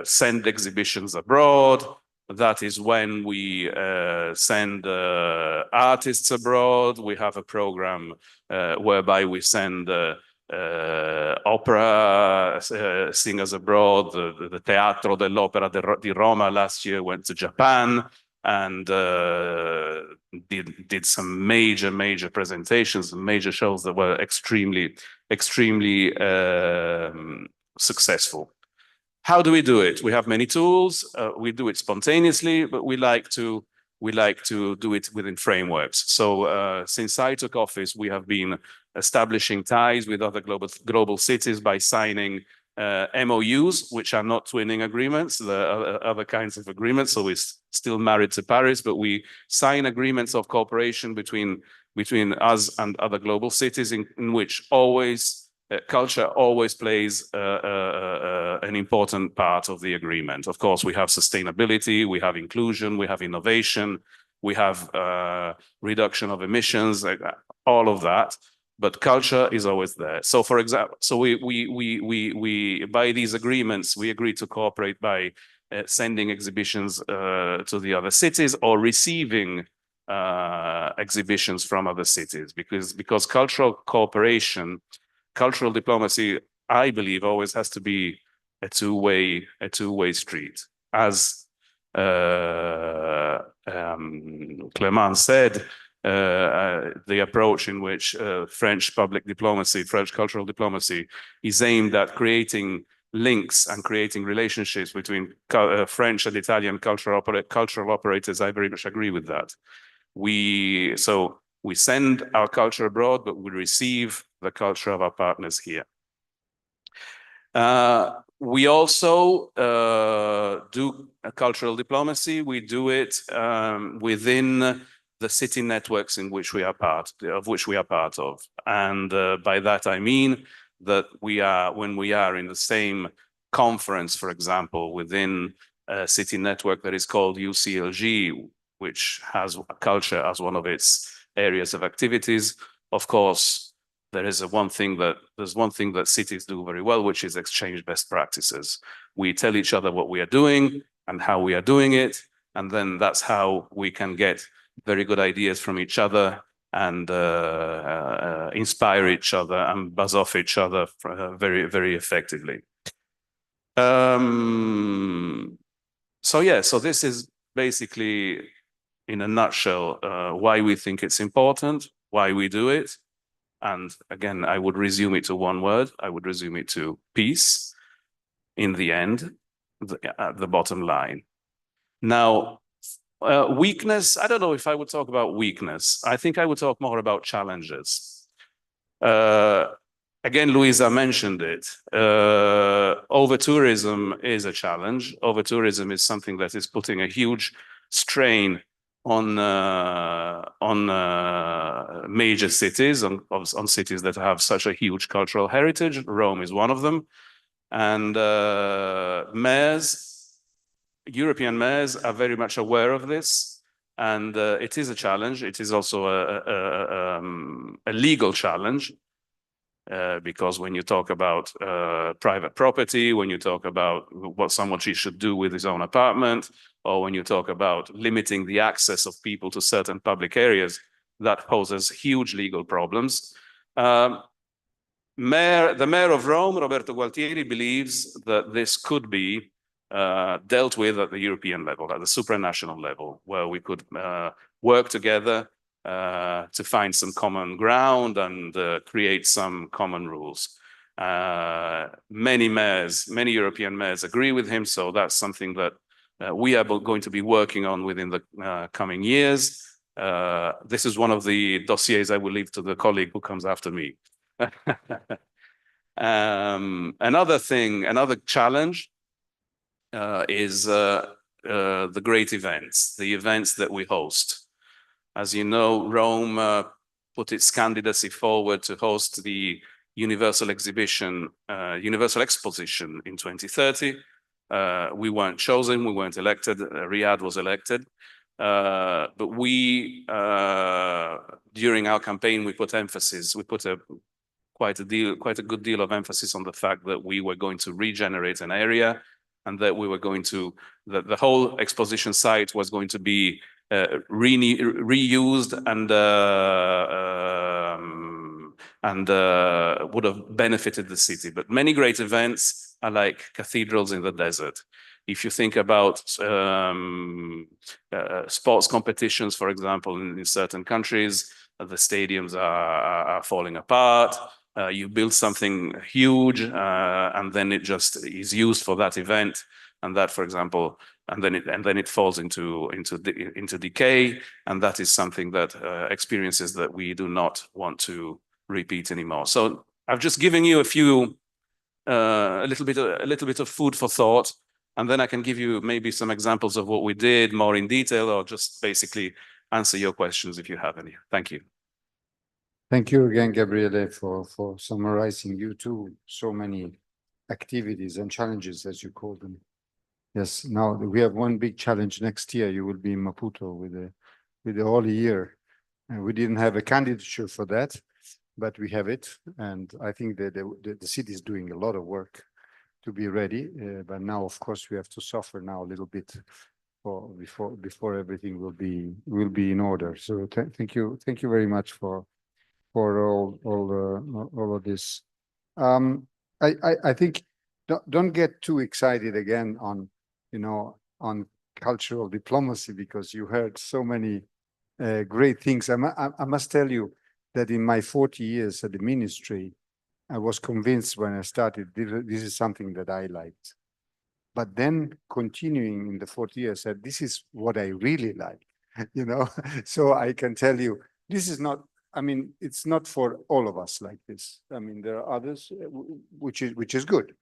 send exhibitions abroad. That is when we send artists abroad. We have a program whereby we send opera singers abroad. The Teatro dell'Opera di Roma last year went to Japan and did some major presentations, major shows that were extremely successful. How do we do it? We have many tools. We do it spontaneously, but we like to do it within frameworks. So since I took office, we have been establishing ties with other global cities by signing MOUs, which are not twinning agreements, the other kinds of agreements. So we're still married to Paris, but we sign agreements of cooperation between us and other global cities in which culture always plays an important part of the agreement. Of course, we have sustainability, we have inclusion, we have innovation, we have reduction of emissions, all of that. But culture is always there. So, for example, we by these agreements, we agree to cooperate by sending exhibitions to the other cities or receiving exhibitions from other cities, because cultural cooperation, cultural diplomacy, I believe, always has to be a two-way street. As Clément said, the approach in which French public diplomacy, French cultural diplomacy, is aimed at creating links and creating relationships between French and Italian cultural operators. I very much agree with that. We send our culture abroad, but we receive the culture of our partners here. We also do cultural diplomacy. We do it within the city networks in which we are part of. And by that I mean that when we are in the same conference, for example, within a city network that is called UCLG, which has culture as one of its areas of activities, of course, there's one thing that cities do very well, which is exchange best practices. We tell each other what we are doing and how we are doing it, and then that's how we can get very good ideas from each other and inspire each other and buzz off each other very effectively. So this is basically, in a nutshell, why we think it's important, why we do it. And again, I would resume it to one word. I would resume it to peace. in the end, at the bottom line. Now, weakness, I don't know if I would talk about weakness. I think I would talk more about challenges. Again, Luisa mentioned it. Over-tourism is a challenge. Over-tourism is something that is putting a huge strain on major cities, on cities that have such a huge cultural heritage. Rome is one of them. And European mayors are very much aware of this. And it is a challenge. It is also a legal challenge. Because when you talk about private property, when you talk about what someone should do with his own apartment, or when you talk about limiting the access of people to certain public areas, that poses huge legal problems. The mayor of Rome, Roberto Gualtieri, believes that this could be dealt with at the European level, at the supranational level, where we could work together to find some common ground and create some common rules. Many European mayors agree with him, so that's something that we are going to be working on within the coming years. This is one of the dossiers I will leave to the colleague who comes after me. Another challenge is the great events, the events that we host. As you know, Rome put its candidacy forward to host the Universal Exposition in 2030. We weren't chosen, we weren't elected, Riyadh was elected. But we, during our campaign, we put quite a good deal of emphasis on the fact that we were going to regenerate an area, and that that the whole exposition site was going to be reused and would have benefited the city. But many great events are like cathedrals in the desert. If you think about sports competitions, for example, in certain countries, the stadiums are falling apart. You build something huge, and then it just is used for that event, and that, for example, and then it falls into decay, and that is something that experiences that we do not want to repeat anymore. So I've just given you a little bit of food for thought, and then I can give you maybe some examples of what we did more in detail, or just basically answer your questions if you have any. Thank you. Thank you again, Gabriele, for summarizing you too so many activities and challenges, as you call them. Yes, now we have one big challenge next year. You will be in Maputo with the whole year. And we didn't have a candidature for that, but we have it. And I think that the city is doing a lot of to be ready. But now, of course, we have to suffer now a little bit before everything will be in order. So thank you very much for all of this. I think don't get too excited again on cultural diplomacy, because you heard so many great things. I must tell you that in my 40 years at the ministry, I was convinced when I started, this is something that I liked. But then continuing in the 40 years, said, this is what I really like, So I can tell you, this is not, it's not for all of us like this. There are others, which is good.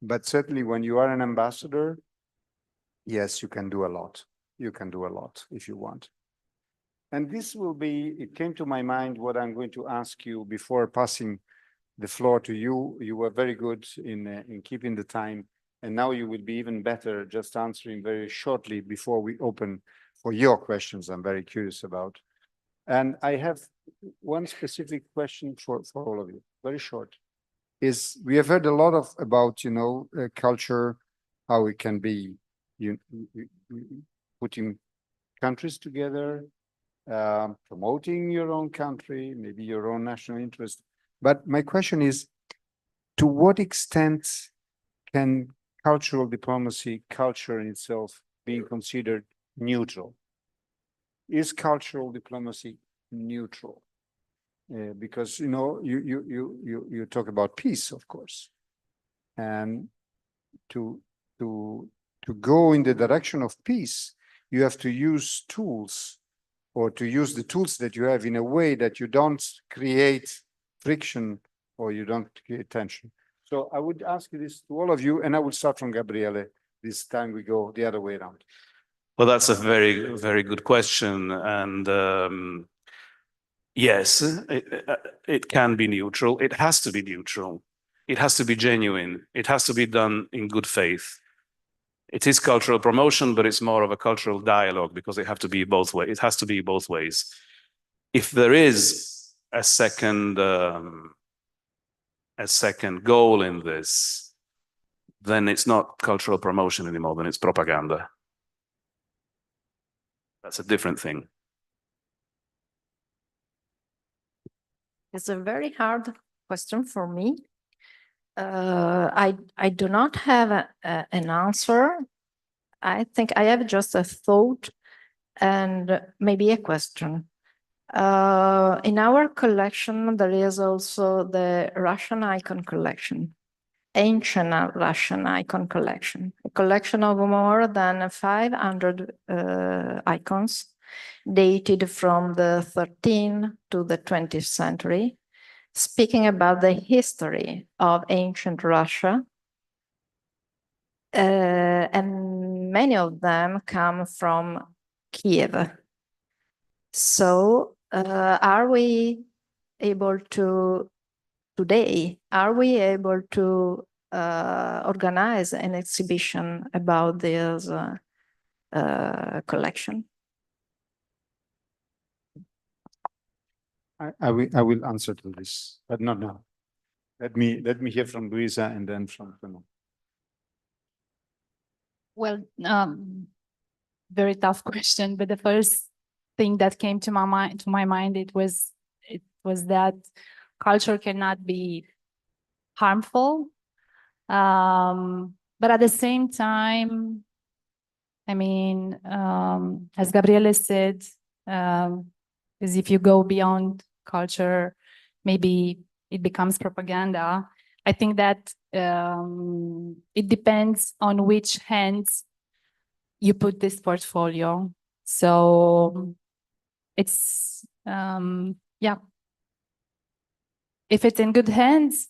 But certainly when you are an ambassador, yes, you can do a lot. You can do a lot if you want. And this will be, it came to my mind what I'm going to ask you before passing the floor to you. You were very good in keeping the time. And now you will be even better just answering very shortly before we open for your questions I'm very curious about. And I have one specific question for all of you, very short. We have heard a lot about, culture, how it can be putting countries together, promoting your own country, maybe your own national interest. But my question is, to what extent can cultural diplomacy, culture in itself, being considered neutral? Is cultural diplomacy neutral? Because you talk about peace, of course, and to to go in the direction of peace, you have to use tools, or to use the tools that you have in a way that you don't create friction or you don't create tension. So I would ask this to all of you, and I will start from Gabriele. This time we go the other way around. Well, that's a very, very good question. And yes, it can be neutral. It has to be neutral. It has to be genuine. It has to be done in good faith. It is cultural promotion, but it's more of a cultural dialogue because it has to be both ways. It has to be both ways. If there is a second goal in this, then it's not cultural promotion anymore, then it's propaganda. That's a different thing. It's a very hard question for me. I do not have an answer. I think I have just a thought and maybe a question. In our collection, there is also the Russian icon collection, ancient Russian icon collection, a collection of more than 500 icons dated from the 13th to the 20th century, speaking about the history of ancient Russia. And many of them come from Kiev. So are we able to, today, are we able to organize an exhibition about this collection? I will answer to this, but not now. Let me hear from Luisa and then from Bruno. Well, very tough question, but the first thing that came to my mind, it was that culture cannot be harmful, but at the same time, I mean, as Gabriele said, is if you go beyond culture, maybe it becomes propaganda. I think that it depends on which hands you put this portfolio. So it's, yeah. If it's in good hands,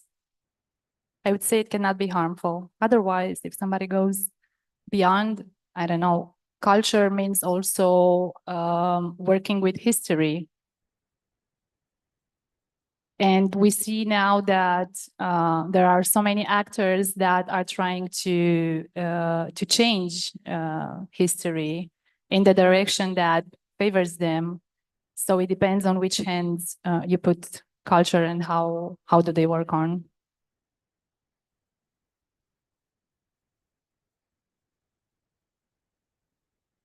I would say it cannot be harmful. Otherwise, if somebody goes beyond, I don't know, culture means also working with history. And we see now that there are so many actors that are trying to change history in the direction that favors them. So it depends on which hands you put culture and how do they work on.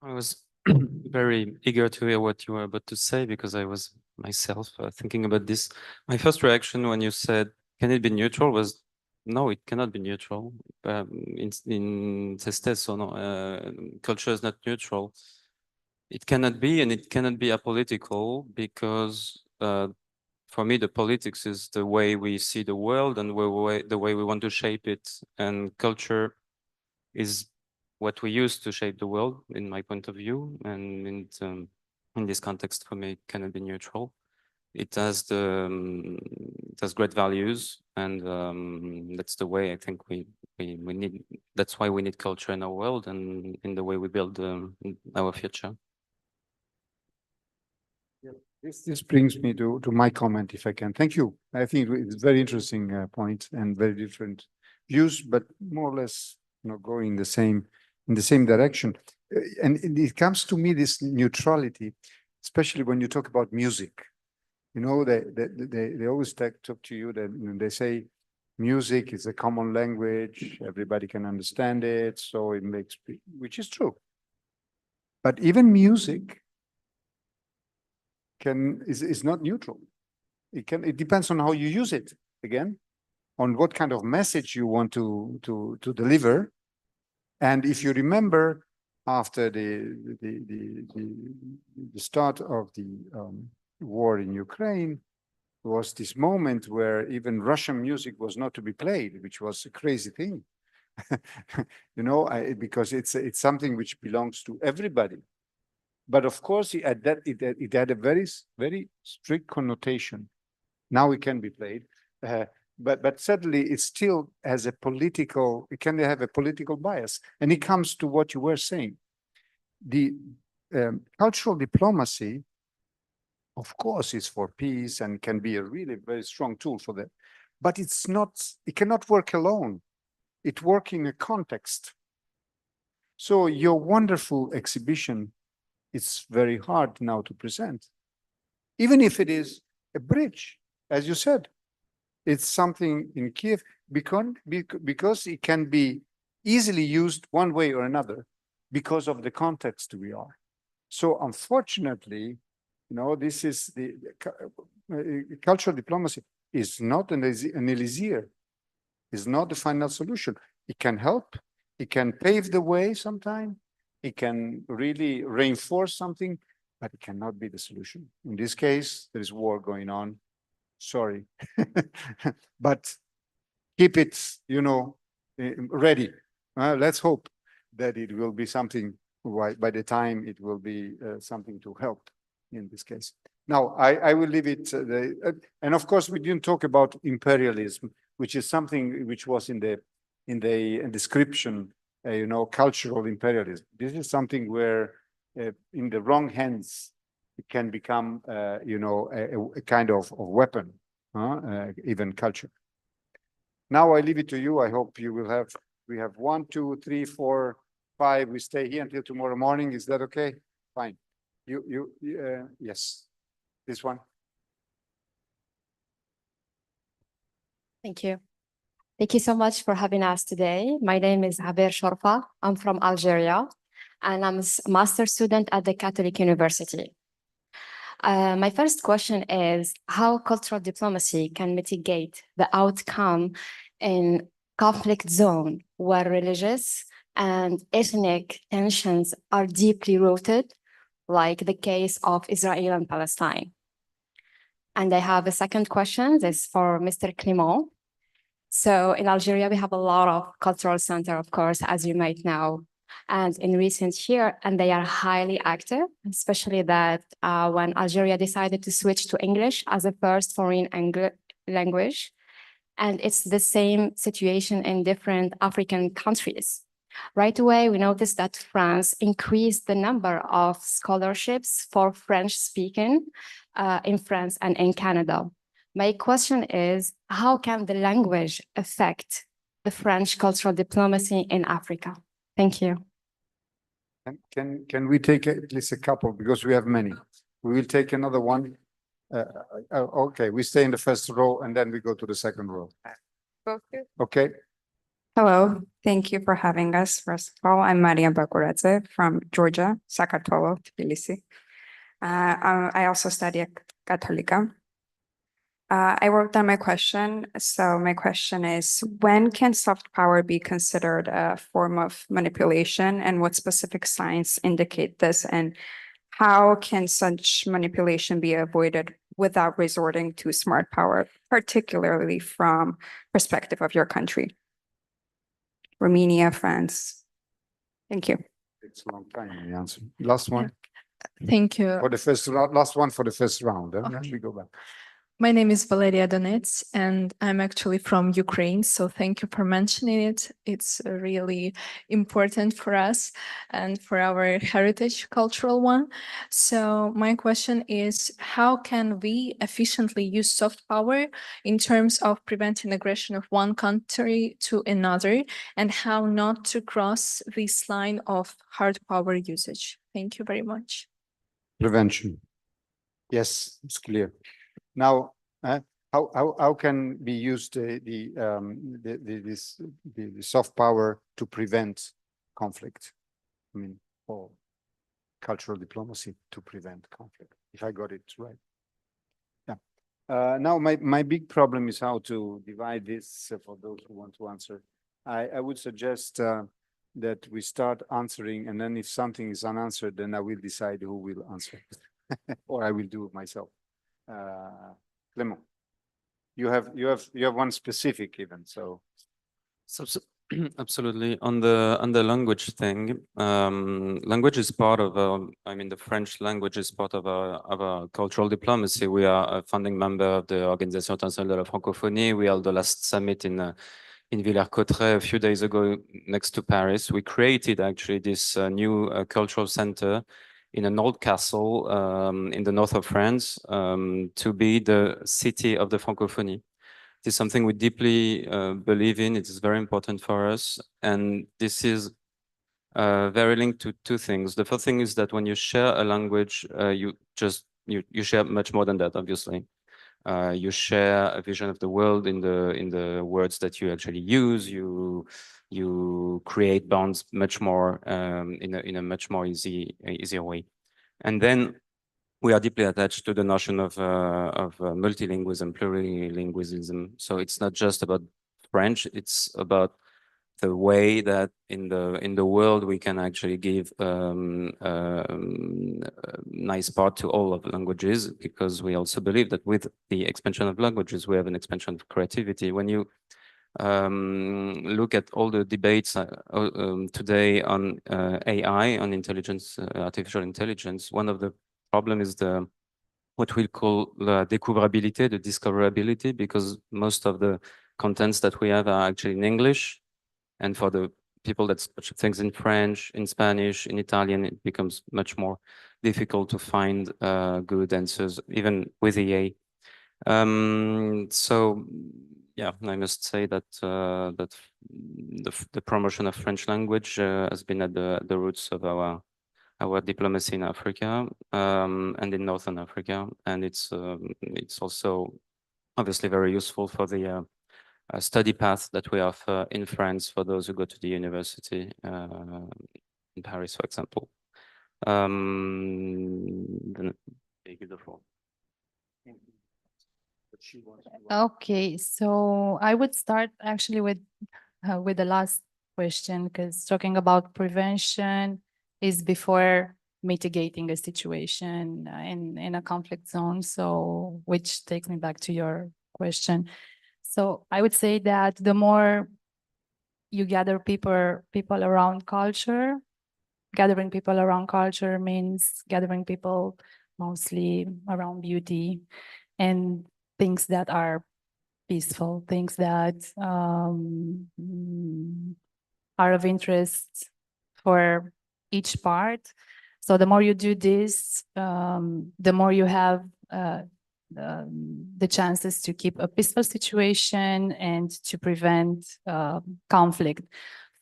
I was very eager to hear what you were about to say because I was myself thinking about this. My first reaction when you said, can it be neutral, was no, it cannot be neutral. In se stesso, no, culture is not neutral. It cannot be, and it cannot be apolitical because for me, the politics is the way we see the world and the way we want to shape it, and culture is what we use to shape the world, in my point of view, and in this context, for me, it cannot be neutral. It has great values, and that's the way I think we need. That's why we need culture in our world and in the way we build our future. This brings me to my comment, if I can. Thank you. I think it's a very interesting point and very different views, but more or less, going in the same direction. And it comes to me, this neutrality, especially when you talk about music. They always talk to you that they say music is a common language, everybody can understand it, so it makes, which is true. But even music is not neutral. It depends on how you use it, again, on what kind of message you want to deliver. And if you remember, after the start of the war in Ukraine, was this moment where even Russian music was not to be played, which was a crazy thing. You know, because it's something which belongs to everybody. But of course, it had a very strict connotation. Now it can be played, but certainly it still has a political. It can have a political bias, and it comes to what you were saying. The cultural diplomacy, of course, is for peace and can be a really very strong tool for that. But it's not. It cannot work alone. It works in a context. So your wonderful exhibition, it's very hard now to present, even if it is a bridge, as you said. It's something in Kiev because it can be easily used one way or another because of the context we are. So unfortunately, you know, this is the cultural diplomacy is not an elixir, is not the final solution. It can help, it can pave the way sometime, it can really reinforce something, but it cannot be the solution. In this case, there is war going on. Sorry, but keep it, you know, ready. Let's hope that it will be something by the time it will be something to help in this case. Now, I will leave it. And of course, we didn't talk about imperialism, which is something which was in the description, you know, cultural imperialism. This is something where in the wrong hands, it can become, you know, a kind of weapon, even culture. Now I leave it to you. I hope you will have, we have 1, 2, 3, 4, 5. We stay here until tomorrow morning. Is that okay? Fine. Yes, this one. Thank you. Thank you so much for having us today. My name is Haber Shorfa. I'm from Algeria, and I'm a master's student at the Catholic University. My first question is how cultural diplomacy can mitigate the outcome in conflict zone where religious and ethnic tensions are deeply rooted, like the case of Israel and Palestine. And I have a second question, this is for Mr. Clément. So in Algeria, we have a lot of cultural center, of course, as you might know, and in recent years, and they are highly active, especially that when Algeria decided to switch to English as a first foreign language. And it's the same situation in different African countries. Right away, we noticed that France increased the number of scholarships for French speaking in France and in Canada. My question is, how can the language affect the French cultural diplomacy in Africa? Thank you. Can we take at least a couple, because we have many? We will take another one. Okay, we stay in the first row and then we go to the second row. Okay. Hello, thank you for having us. First of all, I'm Maria Bakuradze from Georgia, Sakatolo, Tbilisi. I also study at Cattolica. I wrote down my question. So my question is, when can soft power be considered a form of manipulation, and what specific signs indicate this? And how can such manipulation be avoided without resorting to smart power, particularly from perspective of your country? Romania, France. Thank you. It's a long time the answer. Last one. Thank you. For the first round, last one for the first round. Then Okay. we go back. My name is Valeria Donets, and I'm actually from Ukraine. So thank you for mentioning it. It's really important for us and for our heritage cultural one. So my question is, how can we efficiently use soft power in terms of preventing aggression of one country to another, and how not to cross this line of hard power usage? Thank you very much. Prevention. Yes, it's clear. Now, how can be used the soft power to prevent conflict? I mean, or cultural diplomacy to prevent conflict, if I got it right. Yeah. Now, my big problem is how to divide this for those who want to answer. I would suggest that we start answering, and then if something is unanswered, then I will decide who will answer, or I will do it myself. Clément, you have one specific even, so. Absolutely. On the language thing, language is part of, I mean, the French language is part of our cultural diplomacy. We are a founding member of the Organisation Internationale de la Francophonie. We held the last summit in Villers-Cotterêts a few days ago next to Paris. We created actually this new cultural center in an old castle in the north of France to be the city of the Francophonie. It is something we deeply believe in. It is very important for us. And this is very linked to two things. The first thing is that when you share a language, you share much more than that, obviously. You share a vision of the world in the words that you actually use. You create bonds much more in a much more easier way. And then we are deeply attached to the notion of multilingualism, plurilingualism. So it's not just about French; it's about the way that in the world we can actually give nice part to all of languages, because we also believe that with the expansion of languages, we have an expansion of creativity. When you look at all the debates today on AI, on intelligence, artificial intelligence, one of the problem is what we call la découvrabilité, the discoverability, because most of the contents that we have are actually in English. And for the people that search things in French, in Spanish, in Italian, it becomes much more difficult to find good answers, even with EA. So, yeah, I must say that the promotion of French language has been at the roots of our diplomacy in Africa and in Northern Africa, and it's also obviously very useful for the study path that we offer in France for those who go to the university in Paris, for example. Then I give the floor. Okay, so I would start actually with the last question, because talking about prevention is before mitigating a situation in a conflict zone. So, which takes me back to your question. So I would say that the more you gather people around culture, gathering people around culture means gathering people mostly around beauty and things that are peaceful, things that are of interest for each part. So the more you do this, the more you have the chances to keep a peaceful situation and to prevent conflict.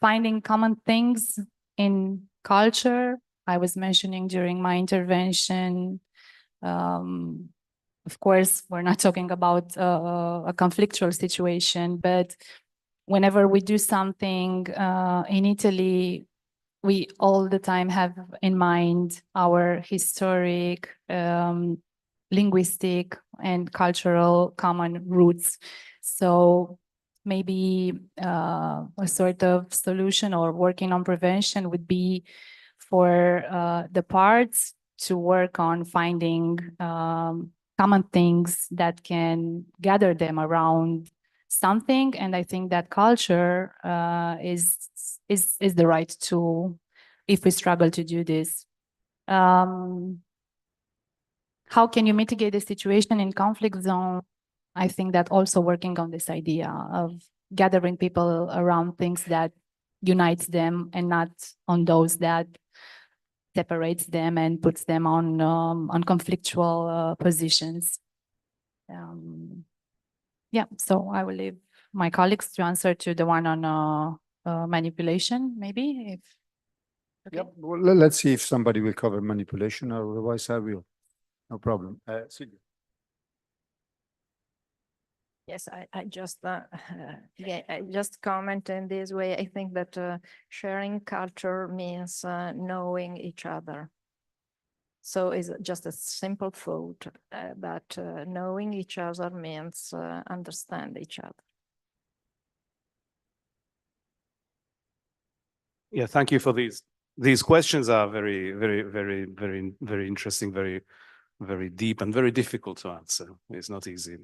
Finding common things in culture, I was mentioning during my intervention. Of course, we're not talking about a conflictual situation, but whenever we do something in Italy, we all the time have in mind our historic, linguistic and cultural common roots. So maybe a sort of solution or working on prevention would be for the parts to work on finding common things that can gather them around something. And I think that culture is the right tool if we struggle to do this. How can you mitigate the situation in conflict zone? I think that also working on this idea of gathering people around things that unites them and not on those that separates them and puts them on conflictual positions. Yeah, so I will leave my colleagues to answer to the one on manipulation, maybe. If okay. Yep. Well, let's see if somebody will cover manipulation, or otherwise I will. No problem. Silvia. Yes, I just yeah, I just comment in this way. I think that sharing culture means knowing each other. So it's just a simple thought that knowing each other means understand each other. Yeah, thank you for these. These questions are very, very, very, very, very interesting, very, very deep and very difficult to answer. It's not easy.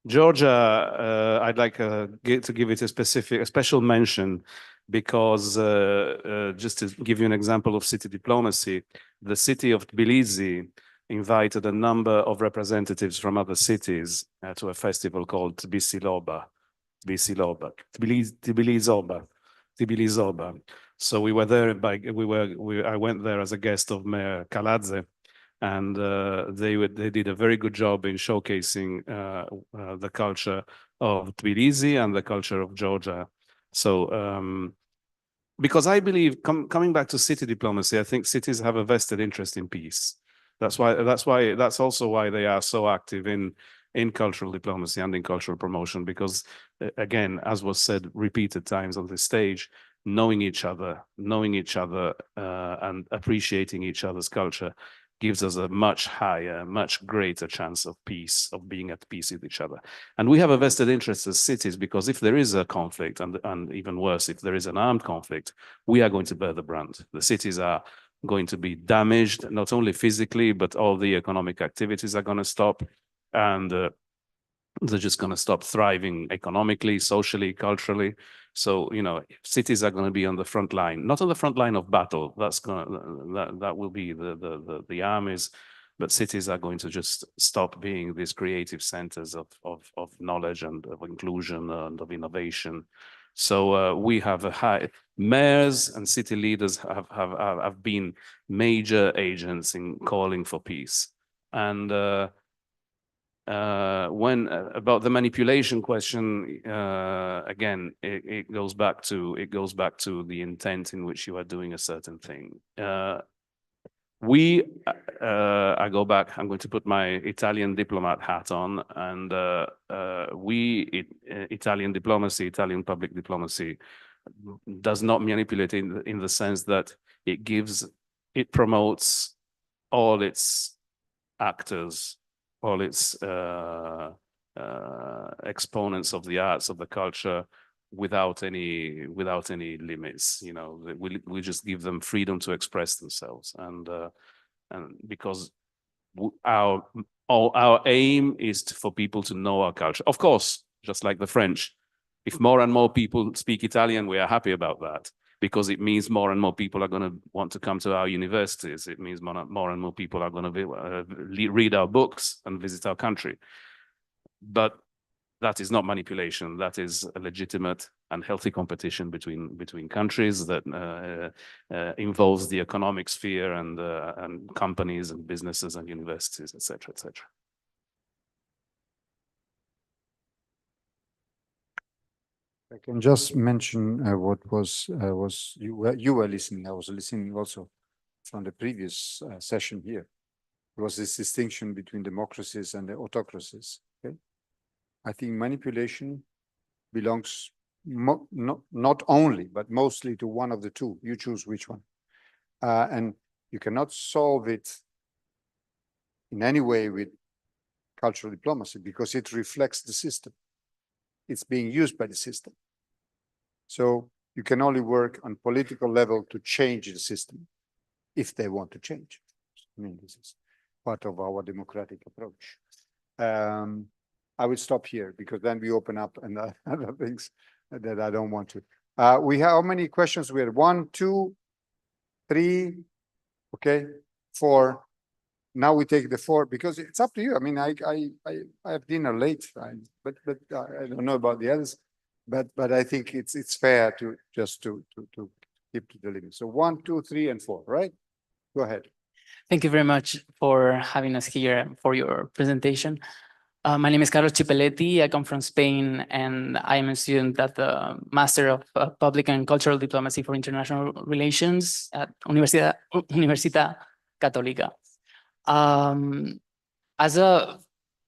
Georgia, I'd like to give it a special mention because just to give you an example of city diplomacy, the city of Tbilisi invited a number of representatives from other cities to a festival called Tbilizoba. So we were there I went there as a guest of Mayor Kaladze, and they did a very good job in showcasing the culture of Tbilisi and the culture of Georgia. So because I believe, coming back to city diplomacy, I think cities have a vested interest in peace. That's also why they are so active in cultural diplomacy and in cultural promotion, because again, as was said repeated times on this stage, knowing each other and appreciating each other's culture gives us a much higher, much greater chance of peace, of being at peace with each other. And we have a vested interest as cities, because if there is a conflict, and even worse, if there is an armed conflict, we are going to bear the brunt. The cities are going to be damaged, not only physically, but all the economic activities are going to stop, and they're just going to stop thriving economically, socially, culturally. So, you know, cities are going to be on the front line, not on the front line of battle. That will be the armies, but cities are going to just stop being these creative centers of knowledge and of inclusion and of innovation. So we have a high, mayors and city leaders have been major agents in calling for peace. And when about the manipulation question, again, it goes back to the intent in which you are doing a certain thing. I go back, I'm going to put my Italian diplomat hat on, and Italian diplomacy, Italian public diplomacy does not manipulate in the sense that it promotes all its actors, all its exponents of the arts, of the culture, without any limits. You know, we just give them freedom to express themselves, and because our aim is for people to know our culture. Of course, just like the French, if more and more people speak Italian, we are happy about that, because it means more and more people are going to want to come to our universities. It means more and more people are going to read our books and visit our country. But that is not manipulation. That is a legitimate and healthy competition between countries that involves the economic sphere and companies and businesses and universities, etc., etc. I can just mention what you were listening. I was listening also from the previous session here. There was this distinction between democracies and the autocracies. Okay, I think manipulation belongs not only but mostly to one of the two. You choose which one, and you cannot solve it in any way with cultural diplomacy, because it reflects the system. It's being used by the system. So you can only work on political level to change the system if they want to change. I mean, this is part of our democratic approach. I will stop here, because then we open up and other things that I don't want to. We have how many questions? We had 1, 2, 3, okay, 4. Now we take the 4, because it's up to you. I mean, I have dinner late, but I don't know about the others. But I think it's fair to just to keep to the limit. So 1, 2, 3, and 4, right? Go ahead. Thank you very much for having us here for your presentation. My name is Carlos Cipelletti. I come from Spain, and I am a student at the Master of Public and Cultural Diplomacy for International Relations at Universidad Católica. As a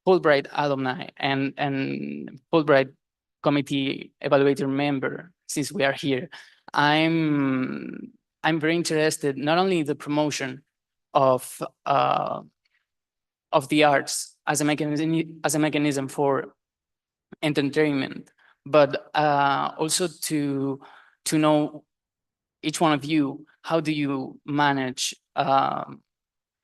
Fulbright alumni and Fulbright committee evaluator member, since we are here, I'm very interested not only in the promotion of the arts as a mechanism for entertainment, but also to know each one of you, how do you manage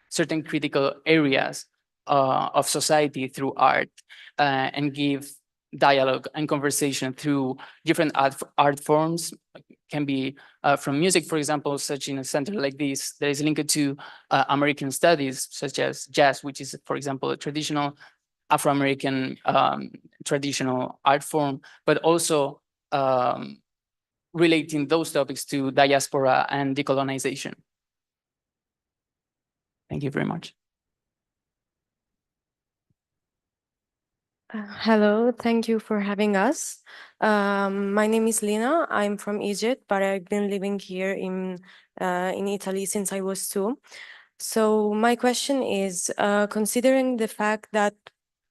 certain critical areas of society through art, and give dialogue and conversation through different art forms. Can be from music, for example, such in a center like this, that is linked to American studies, such as jazz, which is, for example, a traditional Afro-American traditional art form, but also relating those topics to diaspora and decolonization. Thank you very much. Hello, thank you for having us. My name is Lina. I'm from Egypt, but I've been living here in Italy since I was 2. So my question is, considering the fact that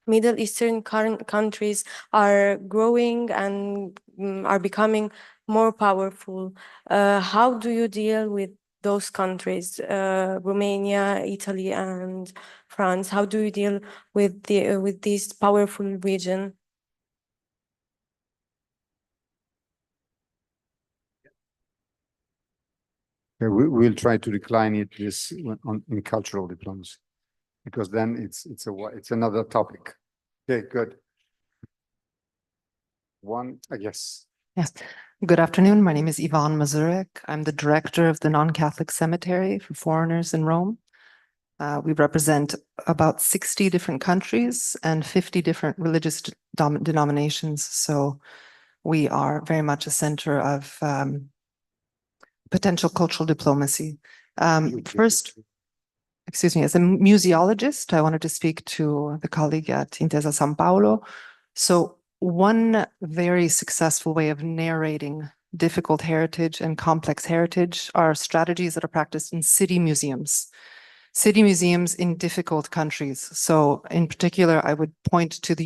Middle Eastern countries are growing and are becoming more powerful, how do you deal with those countries, Romania, Italy, and France? How do you deal with this powerful region? We'll try to decline it in cultural diplomacy, because then it's another topic. Okay, good. I guess. Yes. Good afternoon. My name is Ivan Mazurek. I'm the director of the Non-Catholic Cemetery for Foreigners in Rome. We represent about 60 different countries and 50 different religious denominations. So we are very much a center of potential cultural diplomacy. First, excuse me, as a museologist, I wanted to speak to the colleague at Intesa San Paolo. So one very successful way of narrating difficult heritage and complex heritage are strategies that are practiced in city museums in difficult countries. So in particular, I would point to the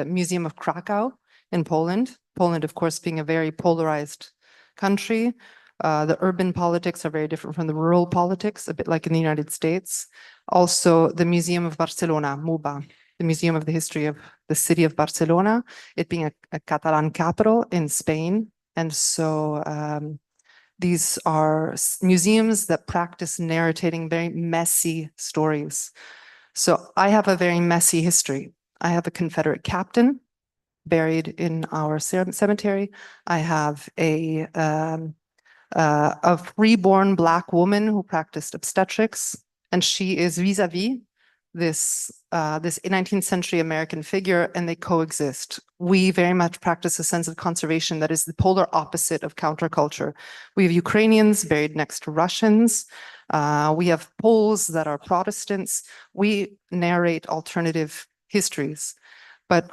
Museum of Krakow in Poland. Poland, of course, being a very polarized country. The urban politics are very different from the rural politics, a bit like in the United States. Also, the Museum of Barcelona, MUBA, the Museum of the History of the City of Barcelona, it being a Catalan capital in Spain. And so these are museums that practice narrating very messy stories. So I have a very messy history. I have a Confederate captain buried in our cemetery. I have a freeborn Black woman who practiced obstetrics, and she is vis-a-vis this 19th century American figure, and they coexist. We very much practice a sense of conservation that is the polar opposite of counterculture. We have Ukrainians buried next to Russians. We have Poles that are Protestants. We narrate alternative histories. But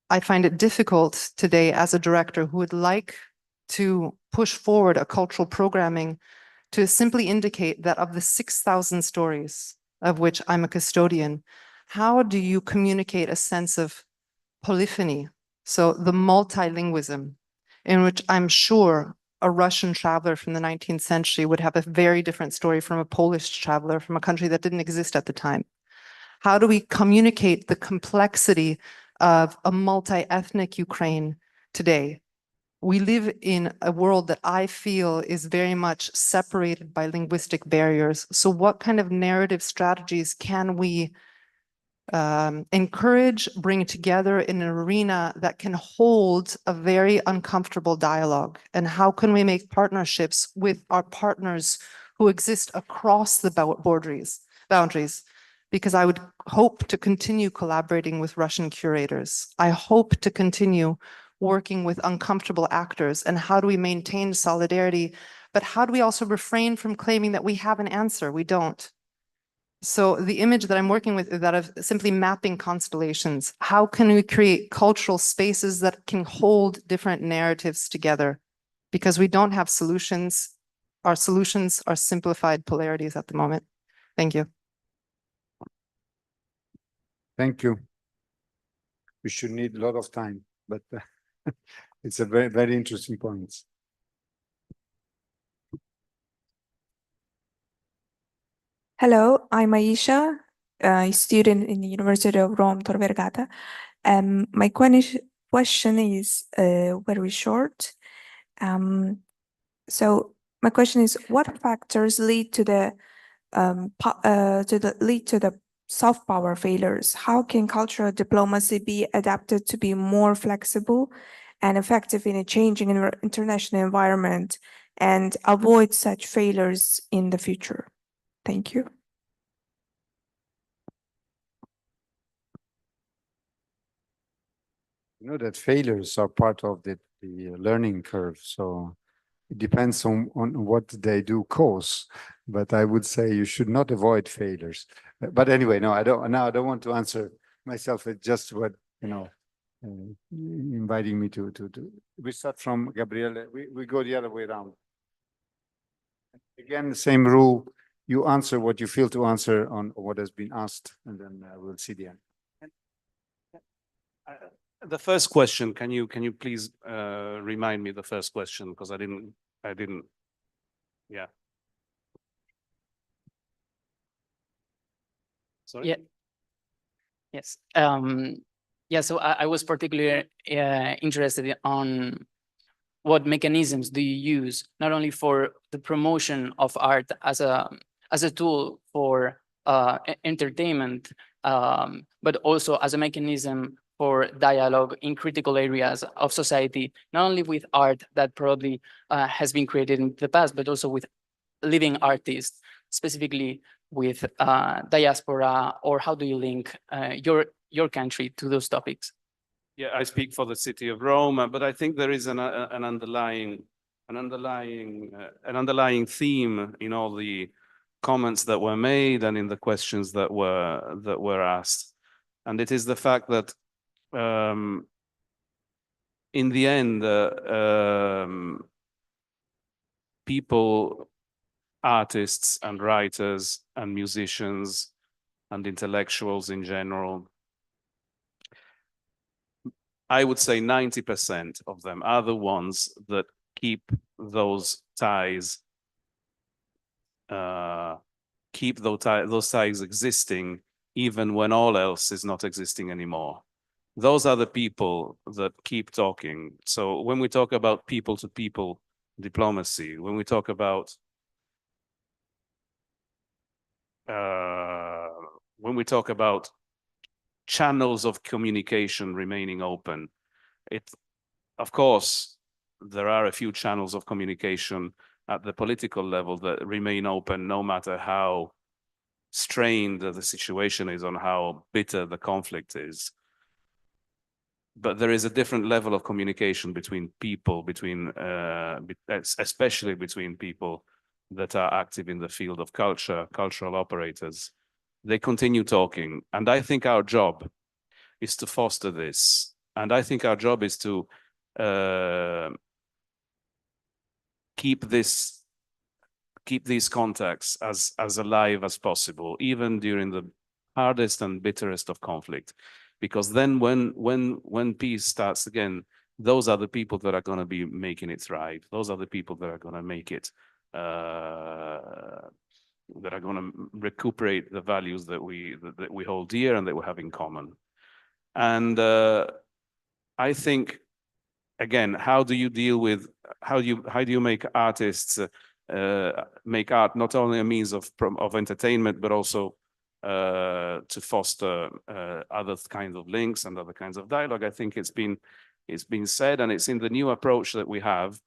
I find it difficult today as a director who would like to push forward a cultural programming to simply indicate that of the 6,000 stories of which I'm a custodian, how do you communicate a sense of polyphony? So the multilingualism, in which I'm sure a Russian traveler from the 19th century would have a very different story from a Polish traveler from a country that didn't exist at the time. How do we communicate the complexity of a multi-ethnic Ukraine today? We live in a world that I feel is very much separated by linguistic barriers. So what kind of narrative strategies can we encourage, bring together in an arena that can hold a very uncomfortable dialogue? And how can we make partnerships with our partners who exist across the boundaries? Because I would hope to continue collaborating with Russian curators. I hope to continue working with uncomfortable actors. And how do we maintain solidarity? But how do we also refrain from claiming that we have an answer? We don't. So the image that I'm working with is that of simply mapping constellations. How can we create cultural spaces that can hold different narratives together? Because we don't have solutions. Our solutions are simplified polarities at the moment. Thank you. Thank you. We should need a lot of time, but it's a very, very interesting point. Hello, I'm Aisha, a student in the University of Rome, Tor Vergata. My question is very short. So my question is, what factors lead to the soft power failures, how can cultural diplomacy be adapted to be more flexible and effective in a changing international environment and avoid such failures in the future? Thank you. You know that failures are part of the learning curve. So it depends on what they do cause. But I would say you should not avoid failures. But anyway, no, I don't want to answer myself. It's just what, inviting me to. We start from Gabriele. We go the other way around. Again, the same rule. You answer what you feel to answer on what has been asked, and then we'll see the end. The first question, can you please remind me the first question, because I didn't. Yeah. Sorry. Yeah. Yes. Yeah. So I was particularly interested on what mechanisms do you use not only for the promotion of art as a tool for entertainment, but also as a mechanism for dialogue in critical areas of society, not only with art that probably has been created in the past, but also with living artists, specifically with diaspora, or how do you link your country to those topics? Yeah, I speak for the city of Rome, but I think there is an underlying theme in all the comments that were made and in the questions that were asked, and it is the fact that in the end, people, artists and writers and musicians and intellectuals in general, I would say 90% of them are the ones that keep those ties, those ties existing, even when all else is not existing anymore. Those are the people that keep talking. So when we talk about people-to-people diplomacy, when we talk about channels of communication remaining open, of course, there are a few channels of communication at the political level that remain open, no matter how strained the situation is, on how bitter the conflict is. But there is a different level of communication between people, especially between people that are active in the field of culture, cultural operators. They continue talking. And I think our job is to foster this. And I think our job is to keep these contacts as alive as possible, even during the hardest and bitterest of conflict. Because then when peace starts again, those are the people that are going to be making it thrive. Those are the people that are going to make it, that are going to recuperate the values that we hold dear and that we have in common. And I think, again, how do you deal with, how do you make artists make art not only a means of entertainment, but also to foster other kinds of links and other kinds of dialogue? I think it's been said, and it's in the new approach that we have.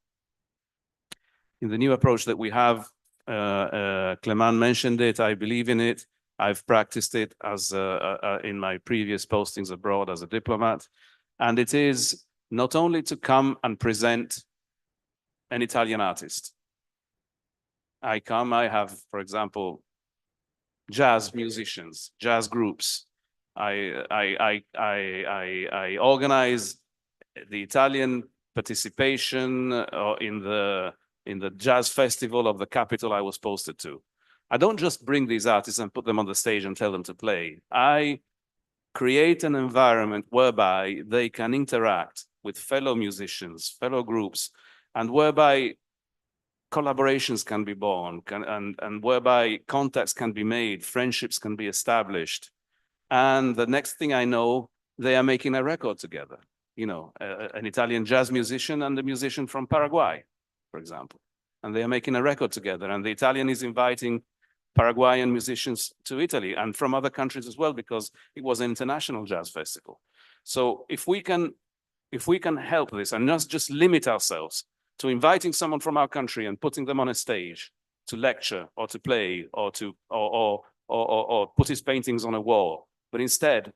Clément mentioned it. I believe in it. I've practiced it as in my previous postings abroad as a diplomat, and it is not only to come and present an Italian artist. I have, for example, jazz musicians, jazz groups. I organize the Italian participation in the jazz festival of the capital I was posted to. I don't just bring these artists and put them on the stage and tell them to play. I create an environment whereby they can interact with fellow musicians, fellow groups, and whereby collaborations can be born, and whereby contacts can be made, friendships can be established. And the next thing I know, they are making a record together. You know, an Italian jazz musician and a musician from Paraguay, for example. And they are making a record together. And the Italian is inviting Paraguayan musicians to Italy, and from other countries as well, because it was an international jazz festival. So if we can help this and not just limit ourselves to inviting someone from our country and putting them on a stage to lecture or to play or put his paintings on a wall, but instead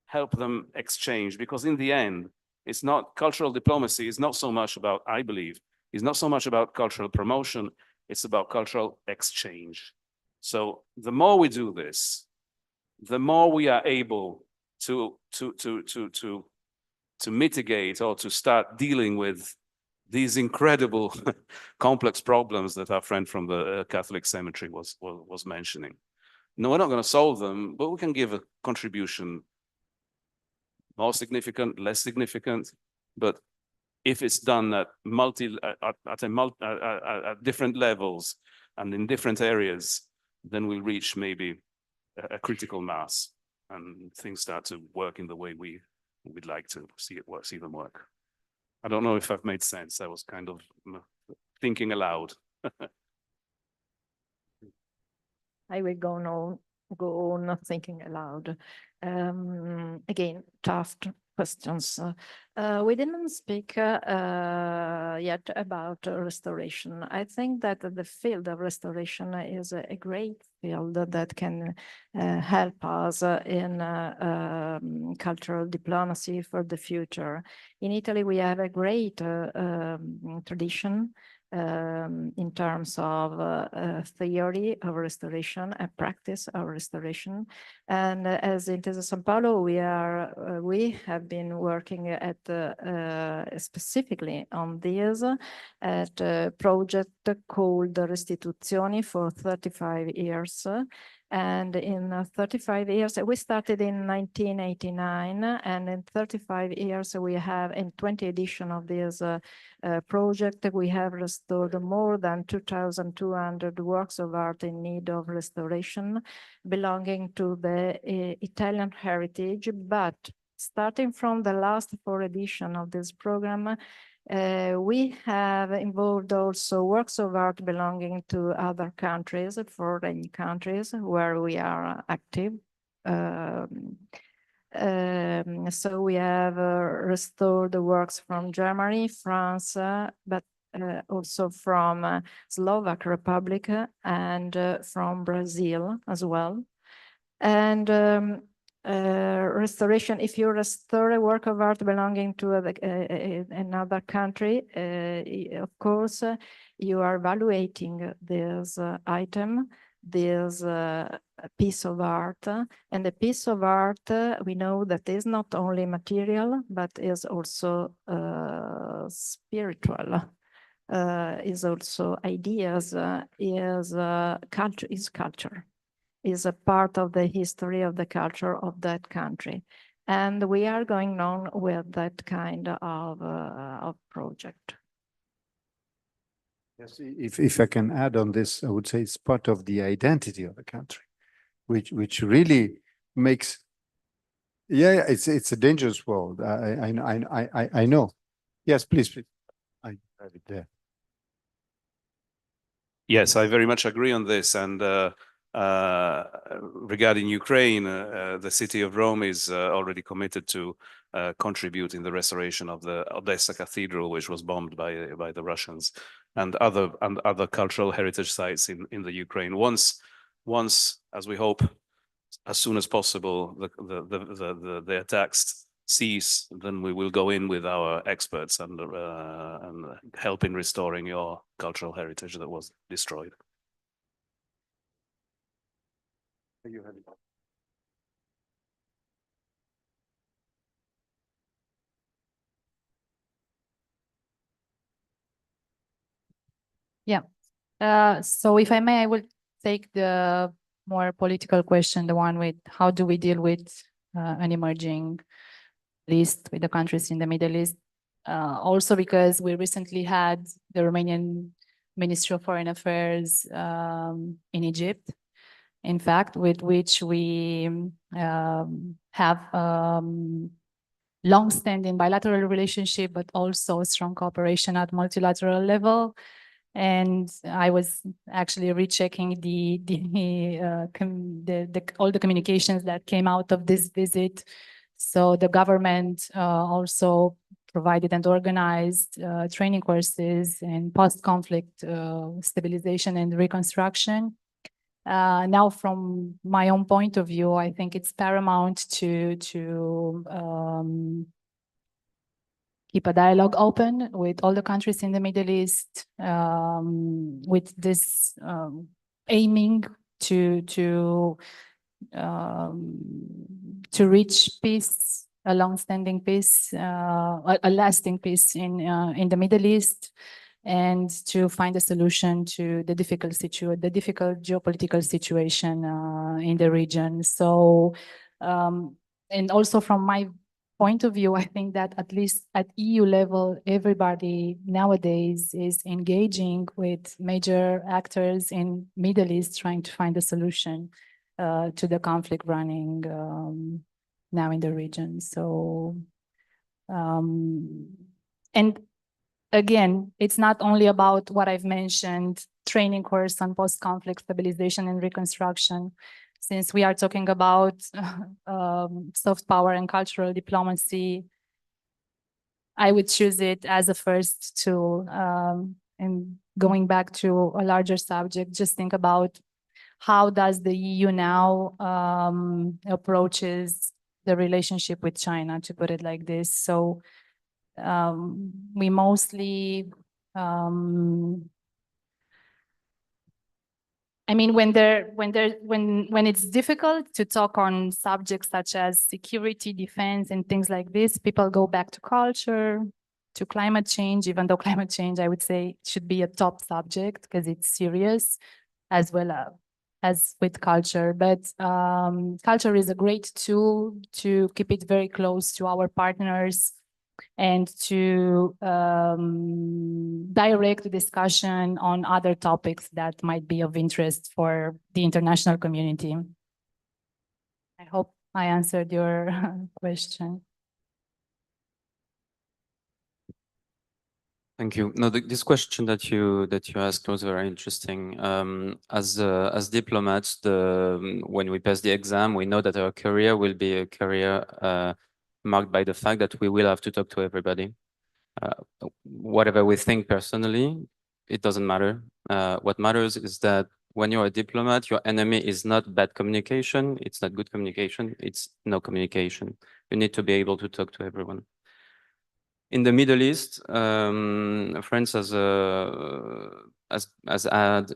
help them exchange, because in the end, it's not cultural diplomacy. It's not so much about, I believe, it's not so much about cultural promotion. It's about cultural exchange. So the more we do this, the more we are able to mitigate or to start dealing with these incredible complex problems that our friend from the Catholic cemetery was mentioning. No, we're not going to solve them, but we can give a contribution, more significant, less significant. But if it's done at different levels and in different areas, then we'll reach maybe a critical mass and things start to work in the way we'd like to see them work. I don't know if I've made sense. I was kind of thinking aloud. I will go on thinking aloud. Again, tough questions. We didn't speak yet about restoration. I think that the field of restoration is a great field that can help us in cultural diplomacy for the future. In Italy, we have a great tradition in terms of theory of restoration and practice of restoration. And as Intesa Sanpaolo, we have been working at specifically on this at a project called Restituzioni for 35 years. And in 35 years, we started in 1989, and in 35 years, we have in 20 edition of this project, we have restored more than 2,200 works of art in need of restoration, belonging to the Italian heritage. But starting from the last 4 editions of this program, we have involved also works of art belonging to other countries, foreign countries where we are active. So we have restored the works from Germany, France, but also from Slovak Republic and from Brazil as well. And restoration, if you restore a work of art belonging to another country, of course, you are evaluating this item, this piece of art. And the piece of art, we know that is not only material, but is also spiritual, is also ideas, is culture. Is a part of the history of the culture of that country. And we are going on with that kind of project. Yes, if I can add on this, I would say it's part of the identity of the country, which really makes, yeah, it's a dangerous world. I know. Yes, please. I have it there. Yes, I very much agree on this. And regarding Ukraine, the city of Rome is already committed to contribute in the restoration of the Odessa Cathedral, which was bombed by the Russians, and other cultural heritage sites in the Ukraine. Once, as we hope, as soon as possible, the attacks cease, then we will go in with our experts and help in restoring your cultural heritage that was destroyed. You have it. Yeah. So if I may, I will take the more political question, the one with how do we deal with an emerging list with the countries in the Middle East. Also because we recently had the Romanian Ministry of Foreign Affairs in Egypt, in fact, with which we have long-standing bilateral relationship, but also strong cooperation at multilateral level. And I was actually rechecking all the communications that came out of this visit. So the government also provided and organized training courses in post-conflict stabilization and reconstruction. Now, from my own point of view, I think it's paramount to keep a dialogue open with all the countries in the Middle East, with this aiming to reach peace, a long-standing peace, a lasting peace in the Middle East, and to find a solution to the difficult geopolitical situation in the region. So, and also from my point of view, I think that at least at EU level, everybody nowadays is engaging with major actors in Middle East, trying to find a solution to the conflict running now in the region. So, and again, it's not only about what I've mentioned, training course on post-conflict stabilization and reconstruction. Since we are talking about soft power and cultural diplomacy, I would choose it as a first tool. And going back to a larger subject, just think about how does the EU now approaches the relationship with China, to put it like this. So we mostly, I mean, when it's difficult to talk on subjects such as security, defense, and things like this, people go back to culture, to climate change, even though climate change, I would say, should be a top subject because it's serious, as well as with culture. But culture is a great tool to keep it very close to our partners and to direct the discussion on other topics that might be of interest for the international community. I hope I answered your question. Thank you. No, this question that you asked was very interesting. As diplomats, when we pass the exam, we know that our career will be a career marked by the fact that we will have to talk to everybody. Whatever we think personally, it doesn't matter. What matters is that when you're a diplomat, your enemy is not bad communication, it's not good communication, it's no communication. You need to be able to talk to everyone. In the Middle East, France has had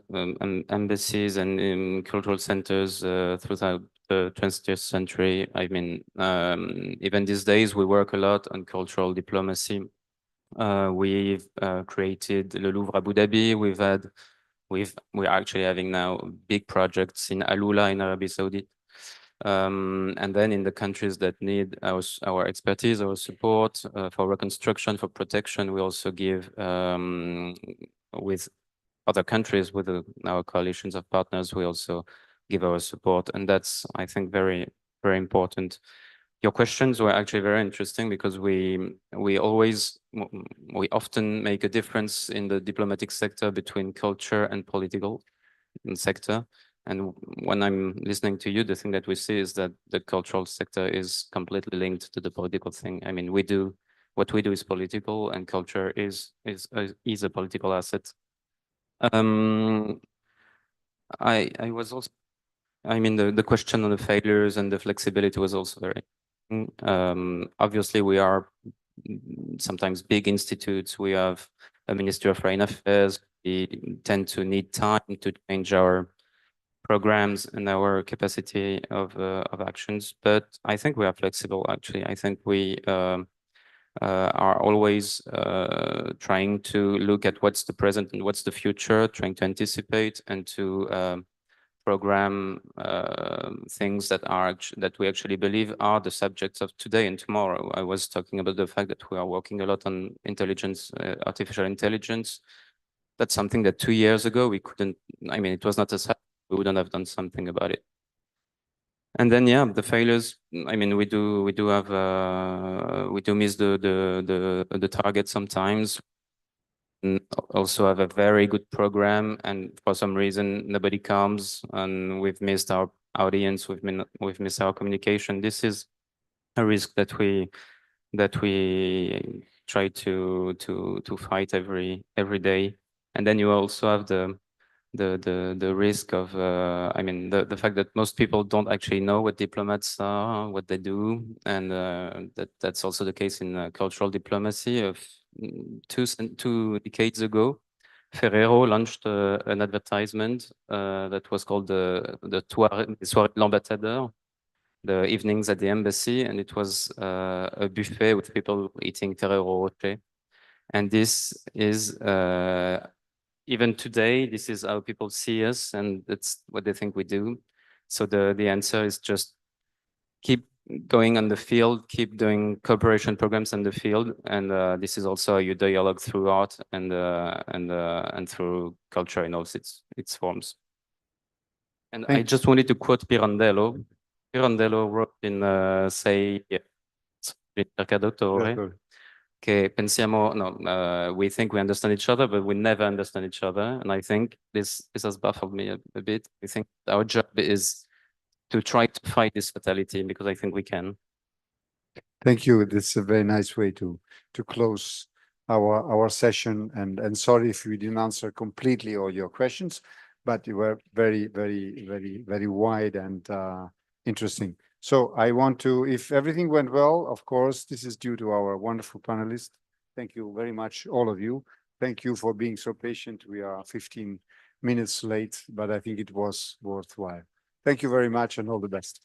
embassies and cultural centers throughout the 20th century. I mean, even these days, we work a lot on cultural diplomacy. We've created Le Louvre Abu Dhabi. We're actually having now big projects in Alula in Arabia Saudi. And then in the countries that need our expertise, our support for reconstruction, for protection, we also give with other countries, with our coalitions of partners, we also give our support. And that's, I think, very, very important. Your questions were actually very interesting because we often make a difference in the diplomatic sector between culture and political sector. And when I'm listening to you, the thing that we see is that the cultural sector is completely linked to the political thing. I mean, what we do is political, and culture is a political asset. I was also, I mean, the question on the failures and the flexibility was also very. Obviously, we are sometimes big institutes. We have a Ministry of Foreign Affairs. We tend to need time to change our programs and our capacity of actions, but I think we are flexible. Actually, I think we are always trying to look at what's the present and what's the future, trying to anticipate and to program things that we actually believe are the subjects of today and tomorrow. I was talking about the fact that we are working a lot on intelligence, artificial intelligence. That's something that 2 years ago we couldn't. I mean, it was not as we wouldn't have done something about it. And then, yeah, the failures. I mean, we do miss the target sometimes. also have a very good program, and for some reason nobody comes, and we've missed our audience, we've missed our communication. This is a risk that we try to fight every day. And then you also have the risk of I mean the fact that most people don't actually know what diplomats are, what they do, and that's also the case in cultural diplomacy. Of 2 decades ago, Ferrero launched an advertisement that was called the Soirées de l'Ambassadeur, the evenings at the embassy, and it was a buffet with people eating Ferrero Rocher. And this is even today, this is how people see us, and that's what they think we do. So the answer is just keep going on the field, keep doing cooperation programs on the field, and this is also how you dialogue through art and through culture in all its forms. And I just wanted to quote Pirandello. Pirandello wrote in Sei ricerca d'autore che pensiamo, no, we think we understand each other, but we never understand each other. And I think this has baffled me a bit. I think our job is to try to fight this fatality, because I think we can. Thank you. This is a very nice way to close our session. And sorry if we didn't answer completely all your questions, but you were very, very, very, very wide and interesting. So I want to, if everything went well, of course, this is due to our wonderful panelists. Thank you very much, all of you. Thank you for being so patient. We are 15 minutes late, but I think it was worthwhile. Thank you very much and all the best.